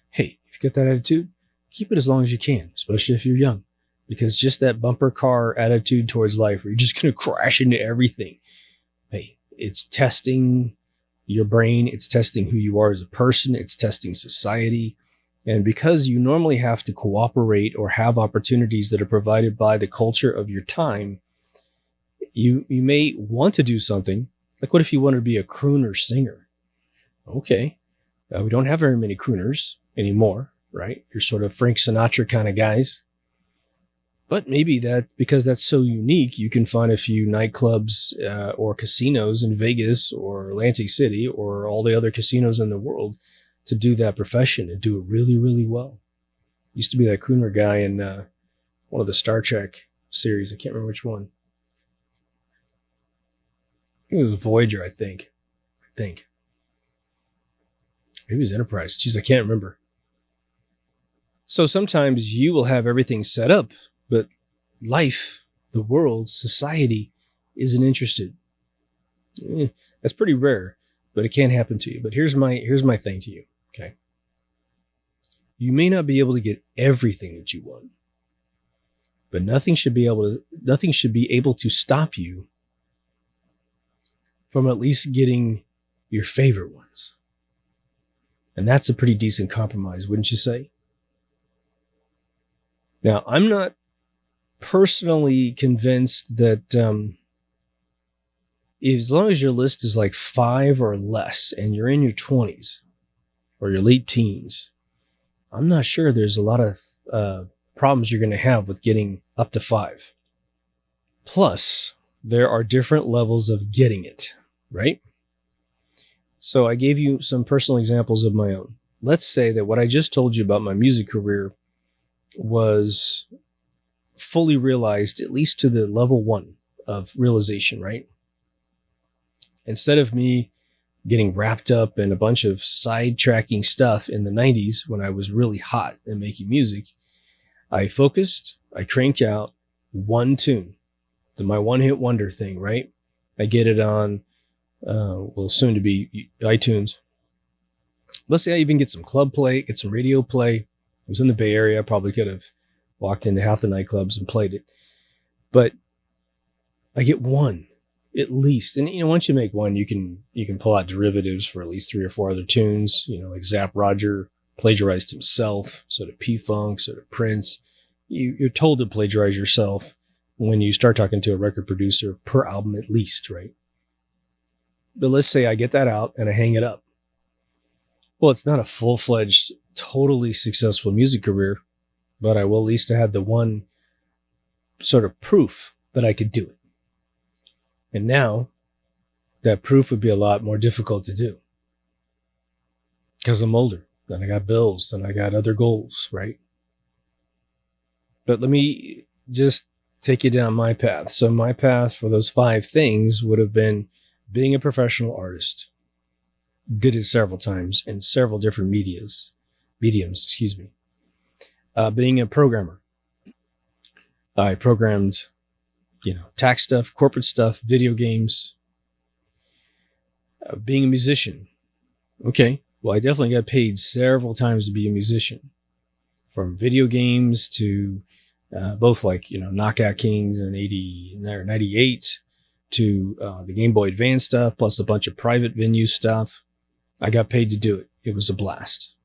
Hey, if you got that attitude, keep it as long as you can, especially if you're young, because just that bumper car attitude towards life where you're just going to crash into everything. Hey, it's testing your brain. It's testing who you are as a person. It's testing society. And because you normally have to cooperate or have opportunities that are provided by the culture of your time, you may want to do something. Like, what if you wanted to be a crooner singer? Okay. We don't have very many crooners anymore, right? You're sort of Frank Sinatra kind of guys. But maybe that, because that's so unique, you can find a few nightclubs or casinos in Vegas or Atlantic City or all the other casinos in the world to do that profession and do it really, really well. Used to be that crooner guy in one of the Star Trek series. I can't remember which one. It was Voyager, I think. Maybe it was Enterprise. Jeez, I can't remember. So sometimes you will have everything set up, but life, the world, society isn't interested. That's pretty rare, but it can happen to you. But here's my thing to you. Okay. You may not be able to get everything that you want, but nothing should be able to stop you from at least getting your favorite ones. And that's a pretty decent compromise, wouldn't you say? Now, I'm not personally convinced that as long as your list is like 5 or less and you're in your 20s or your late teens, I'm not sure there's a lot of problems you're going to have with getting up to 5. Plus, there are different levels of getting it, right? So I gave you some personal examples of my own. Let's say that what I just told you about my music career was fully realized, at least to the level 1 of realization, right? Instead of me getting wrapped up in a bunch of sidetracking stuff in the 90s when I was really hot and making music, I focused, I cranked out one tune, my one-hit wonder thing, right? I get it on, soon to be iTunes. Let's say I even get some club play, get some radio play. I was in the Bay Area. I probably could have walked into half the nightclubs and played it. But I get one, at least. And, once you make one, you can pull out derivatives for at least 3 or 4 other tunes, like Zapp Roger plagiarized himself, so did P-Funk, so did Prince. You're told to plagiarize yourself when you start talking to a record producer per album at least, right? But let's say I get that out and I hang it up. Well, it's not a full-fledged, totally successful music career, but I will at least have had the one sort of proof that I could do it. And now that proof would be a lot more difficult to do because I'm older and I got bills and I got other goals, right? But let me just take you down my path. So my path for those 5 things would have been being a professional artist. Did it several times in several different mediums, being a programmer. I programmed, tax stuff, corporate stuff, video games. Being a musician. Okay, well, I definitely got paid several times to be a musician. From video games to both Knockout Kings in 80 or 98 to the Game Boy Advance stuff, plus a bunch of private venue stuff. I got paid to do it. It was a blast.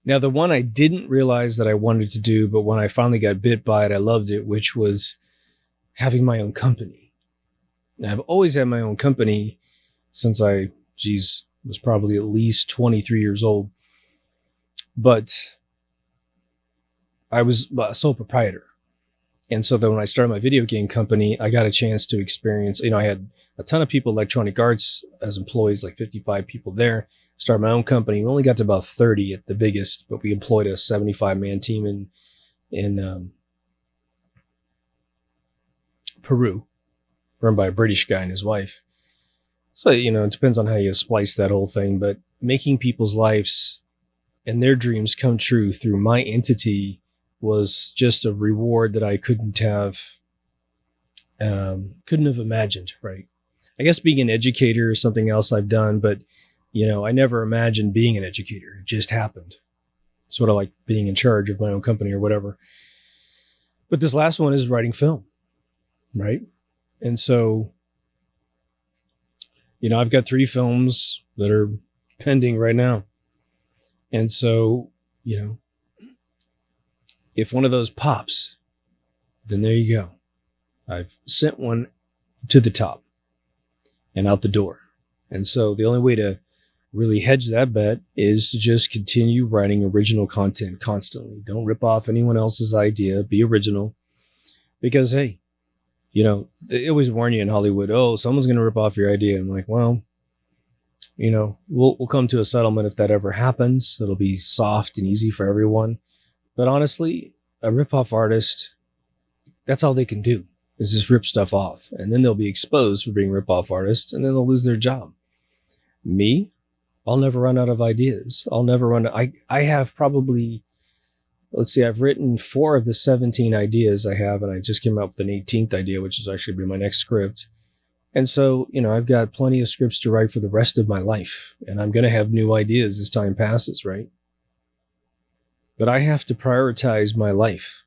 Now, the one I didn't realize that I wanted to do, but when I finally got bit by it, I loved it, which was having my own company. Now, I've always had my own company since I was probably at least 23 years old. But I was a sole proprietor. And so then when I started my video game company, I got a chance to experience, I had a ton of people, Electronic Arts as employees, like 55 people there. Started my own company. We only got to about 30 at the biggest, but we employed a 75-man team in Peru, run by a British guy and his wife. So, it depends on how you splice that whole thing, but making people's lives and their dreams come true through my entity was just a reward that I couldn't have imagined, right? I guess being an educator is something else I've done, but I never imagined being an educator. It just happened. Sort of like being in charge of my own company or whatever. But this last one is writing film, right? And so, I've got 3 films that are pending right now. And so, if one of those pops, then there you go. I've sent one to the top and out the door. And so the only way to really hedge that bet is to just continue writing original content constantly. Don't rip off anyone else's idea. Be original. Because, hey, they always warn you in Hollywood, oh, someone's going to rip off your idea. I'm like, well, we'll come to a settlement if that ever happens. It'll be soft and easy for everyone. But honestly, a rip-off artist, that's all they can do is just rip stuff off. And then they'll be exposed for being rip-off artists, and then they'll lose their job. Me, I'll never run out of ideas. I have probably, I've written 4 of the 17 ideas I have, and I just came up with an 18th idea, which is actually going to be my next script. And so, I've got plenty of scripts to write for the rest of my life, and I'm going to have new ideas as time passes, right? But I have to prioritize my life.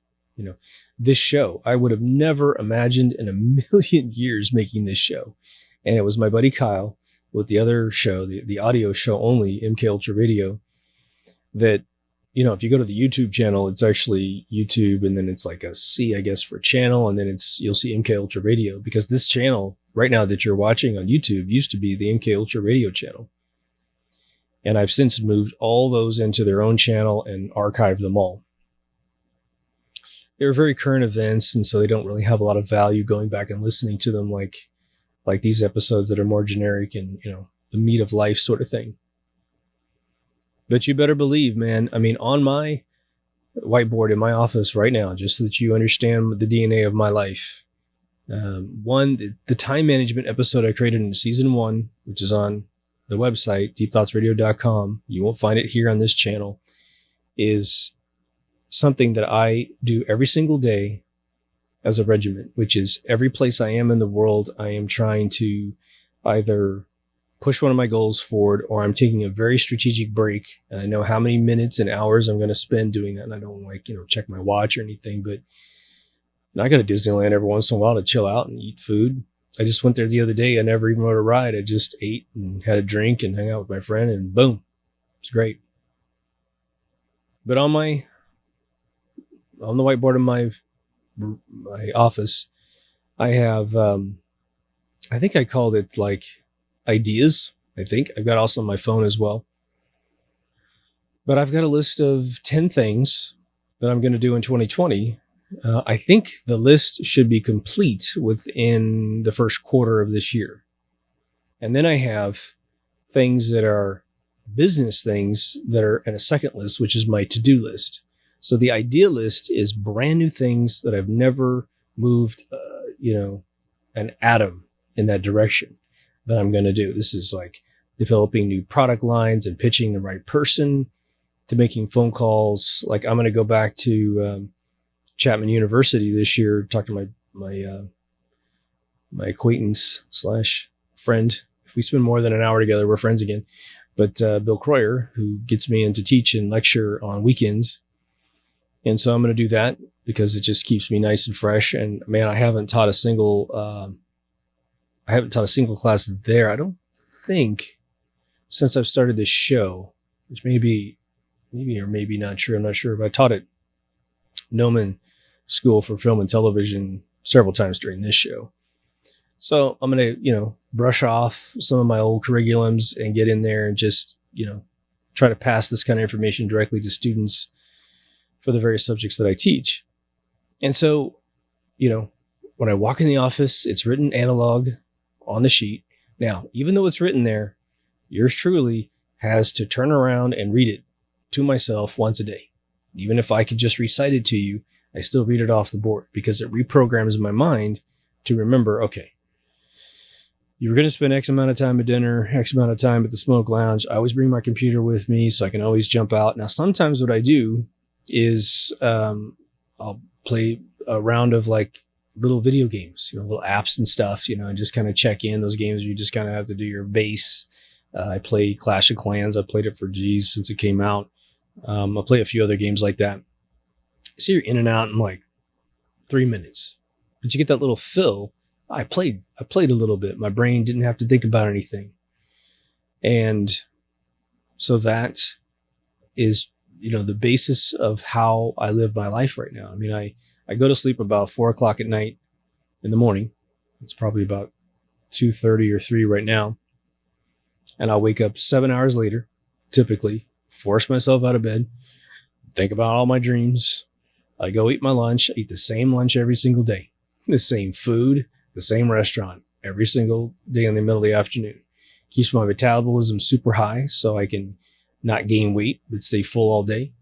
This show, I would have never imagined in a million years making this show. And it was my buddy Kyle with the other show, the audio show only, MK Ultra Radio, that, if you go to the YouTube channel, it's actually YouTube, and then it's like a C, I guess, for channel, and then you'll see MK Ultra Radio, because this channel right now that you're watching on YouTube used to be the MK Ultra Radio channel. And I've since moved all those into their own channel and archived them all. They're very current events, and so they don't really have a lot of value going back and listening to them like these episodes that are more generic and, the meat of life sort of thing. But you better believe, man, on my whiteboard in my office right now, just so that you understand the DNA of my life. The time management episode I created in season 1, which is on the website, deepthoughtsradio.com. You won't find it here on this channel, is something that I do every single day as a regiment, which is every place I am in the world, I am trying to either push one of my goals forward, or I'm taking a very strategic break, and I know how many minutes and hours I'm going to spend doing that. And I don't check my watch or anything, but I go to Disneyland every once in a while to chill out and eat food. I just went there the other day. I never even rode a ride. I just ate and had a drink and hung out with my friend, and boom, it's great. But on the whiteboard in my office, I have, I think I called it like ideas. I think I've got also on my phone as well. But I've got a list of 10 things that I'm going to do in 2020. I think the list should be complete within the first quarter of this year. And then I have things that are business things that are in a second list, which is my to-do list. So the idea list is brand new things that I've never moved, an atom in that direction that I'm going to do. This is like developing new product lines and pitching the right person, to making phone calls. Like I'm going to go back to Chapman University this year, talk to my acquaintance / friend. If we spend more than an hour together, we're friends again. But Bill Croyer, who gets me in to teach and lecture on weekends. And so I'm going to do that because it just keeps me nice and fresh. And man, I haven't taught a single class there, I don't think, since I've started this show, which maybe or maybe not true. I'm not sure, but I taught at Noman School for Film and Television several times during this show. So I'm going to, brush off some of my old curriculums and get in there and just, try to pass this kind of information directly to students for the various subjects that I teach. And so, when I walk in the office, it's written analog on the sheet. Now, even though it's written there, yours truly has to turn around and read it to myself once a day. Even if I could just recite it to you, I still read it off the board because it reprograms my mind to remember, okay, you were going to spend X amount of time at dinner, X amount of time at the smoke lounge. I always bring my computer with me so I can always jump out. Now, sometimes what I do is I'll play a round of like little video games, little apps and stuff, and just kind of check in those games. You just kind of have to do your base. I play Clash of Clans. I played it for G's since it came out. I'll play a few other games like that. So you're in and out in like 3 minutes, but you get that little fill. I played a little bit. My brain didn't have to think about anything. And so that is, the basis of how I live my life right now. I mean, I go to sleep about 4:00 at night in the morning. It's probably about 2:30 or 3 right now. And I'll wake up 7 hours later, typically, force myself out of bed, think about all my dreams. I go eat my lunch. I eat the same lunch every single day, the same food, the same restaurant every single day in the middle of the afternoon. Keeps my metabolism super high so I can not gain weight, but stay full all day.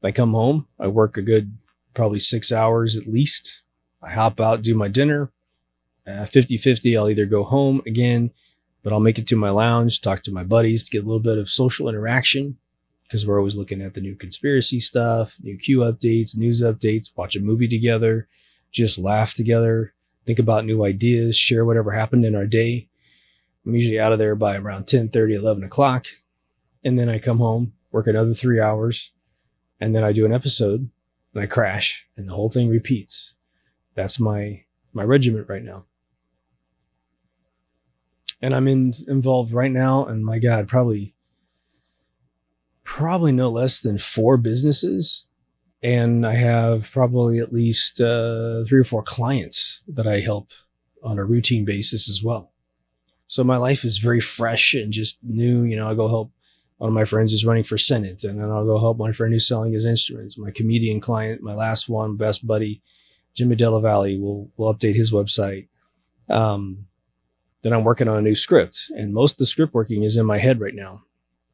I come home, I work a good probably 6 hours at least. I hop out, do my dinner. 50-50, I'll either go home again, but I'll make it to my lounge, talk to my buddies to get a little bit of social interaction, because we're always looking at the new conspiracy stuff, new Q updates, news updates, watch a movie together, just laugh together, think about new ideas, share whatever happened in our day. I'm usually out of there by around 10:30, 11 o'clock. And then I come home, work another 3 hours, and then I do an episode and I crash and the whole thing repeats. That's my regiment right now. And I'm involved right now, and my God, probably no less than 4 businesses. And I have probably at least 3 or 4 clients that I help on a routine basis as well. So my life is very fresh and just new. I go help one of my friends is running for Senate, and then I'll go help my friend who's selling his instruments. My comedian client, my last one, best buddy, Jimmy Della Valle, will update his website. Then I'm working on a new script, and most of the script working is in my head right now.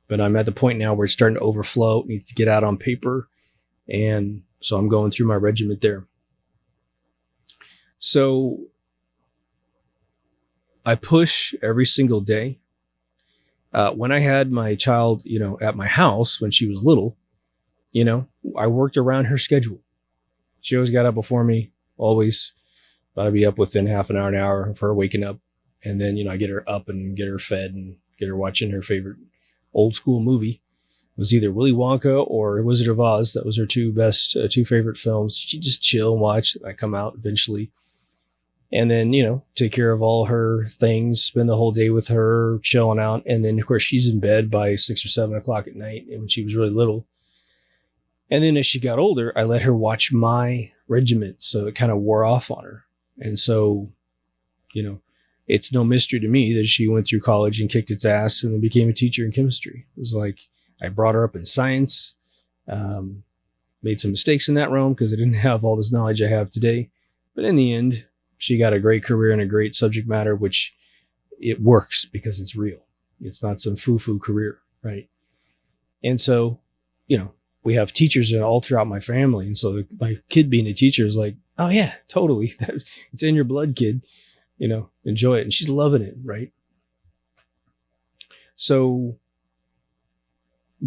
But I'm at the point now where it's starting to overflow. It needs to get out on paper. And so I'm going through my regiment there. So I push every single day. When I had my child, at my house when she was little, I worked around her schedule. She always got up before me, always. I'd be up within half an hour of her waking up. And then, I get her up and get her fed and get her watching her favorite old school movie. It was either Willy Wonka or Wizard of Oz. That was her two favorite films. She'd just chill and watch. I come out eventually. And then, take care of all her things, spend the whole day with her, chilling out. And then, of course, she's in bed by 6 or 7 o'clock at night, and when she was really little. And then as she got older, I let her watch my regiment. So it kind of wore off on her. And so, it's no mystery to me that she went through college and kicked its ass and then became a teacher in chemistry. It was like I brought her up in science, made some mistakes in that realm because I didn't have all this knowledge I have today. But in the end, she got a great career and a great subject matter, which it works because it's real. It's not some foo-foo career, right? And so, we have teachers all throughout my family. And so my kid being a teacher is like, oh yeah, totally. It's in your blood, kid. Enjoy it. And she's loving it, right? So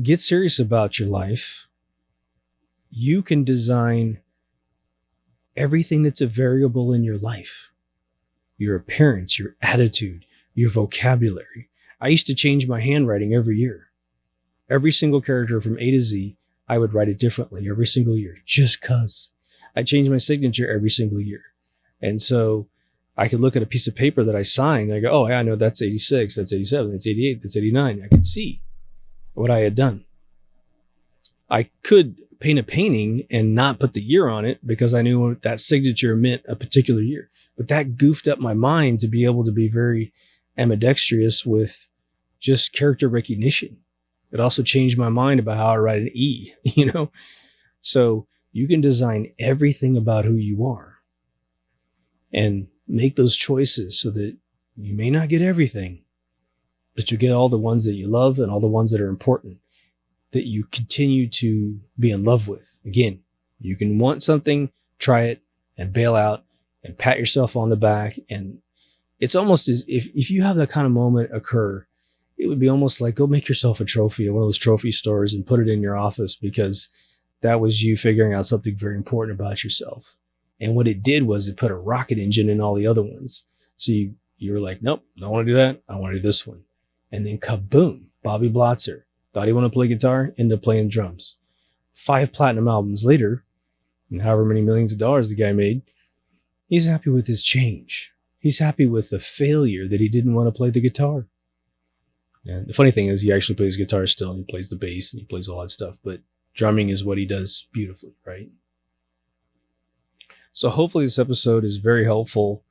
get serious about your life. You can design everything that's a variable in your life. Your appearance, your attitude, your vocabulary. I used to change my handwriting every year. Every single character from A to Z, I would write it differently every single year, just cause. I changed my signature every single year. And so I could look at a piece of paper that I signed and I go, oh, yeah, I know that's 86, that's 87, that's 88, that's 89. I could see what I had done. I could paint a painting and not put the year on it because I knew that signature meant a particular year. But that goofed up my mind to be able to be very ambidextrous with just character recognition. It also changed my mind about how I write an E, So you can design everything about who you are and make those choices so that you may not get everything, but you get all the ones that you love and all the ones that are important that you continue to be in love with. Again, you can want something, try it, and bail out and pat yourself on the back. And it's almost as if you have that kind of moment occur, it would be almost like go make yourself a trophy at one of those trophy stores and put it in your office because that was you figuring out something very important about yourself. And what it did was it put a rocket engine in all the other ones. So you were like, nope, don't want to do that. I want to do this one. And then kaboom, Bobby Blotzer, Thought he wanted to play guitar, ended up playing drums. 5 platinum albums later, and however many millions of dollars the guy made, he's happy with his change. He's happy with the failure that he didn't want to play the guitar. And the funny thing is, he actually plays guitar still. He plays the bass and he plays all that stuff. But drumming is what he does beautifully, right? So hopefully this episode is very helpful.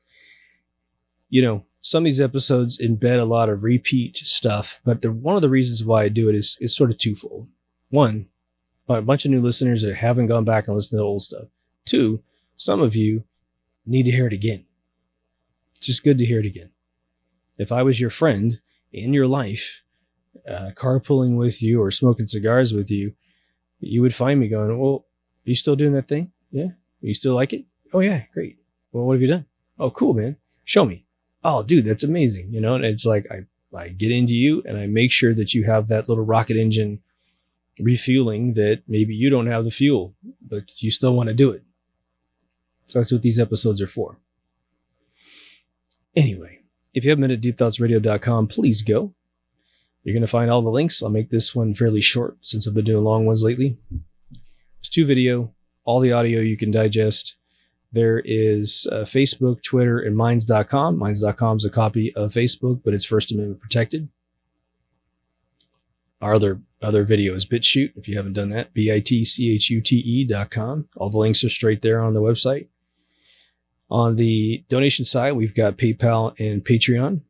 You know, some of these episodes embed a lot of repeat stuff, but one of the reasons why I do it is sort of twofold. One, a bunch of new listeners that haven't gone back and listened to the old stuff. Two, some of you need to hear it again. It's just good to hear it again. If I was your friend in your life, carpooling with you or smoking cigars with you, you would find me going, well, are you still doing that thing? Yeah. You still like it? Oh yeah, great. Well, what have you done? Oh, cool, man. Show me. Oh, dude, that's amazing. You know, and it's like, I get into you and I make sure that you have that little rocket engine refueling that maybe you don't have the fuel, but you still want to do it. So that's what these episodes are for. Anyway, if you haven't been at deepthoughtsradio.com, please go. You're going to find all the links. I'll make this one fairly short since I've been doing long ones lately. There's 2 video, all the audio you can digest. There is Facebook, Twitter, and Minds.com. Minds.com is a copy of Facebook, but it's First Amendment protected. Our other video is BitChute, if you haven't done that, bitchute.com. All the links are straight there on the website. On the donation side, we've got PayPal and Patreon.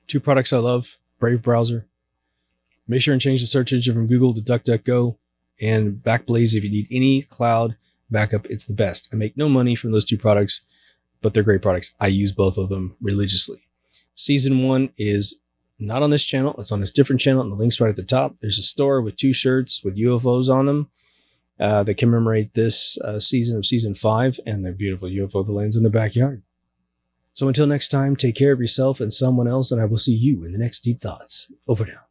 2 products I love, Brave Browser. Make sure and change the search engine from Google to DuckDuckGo, and Backblaze if you need any cloud backup. It's the best. I make no money from those 2 products, but they're great products. I use both of them religiously. Season 1 is not on this channel. It's on this different channel, and the link's right at the top. There's a store with 2 shirts with UFOs on them that commemorate this season of season 5 and the beautiful UFO that lands in the backyard. So until next time, take care of yourself and someone else, and I will see you in the next Deep Thoughts. Over now.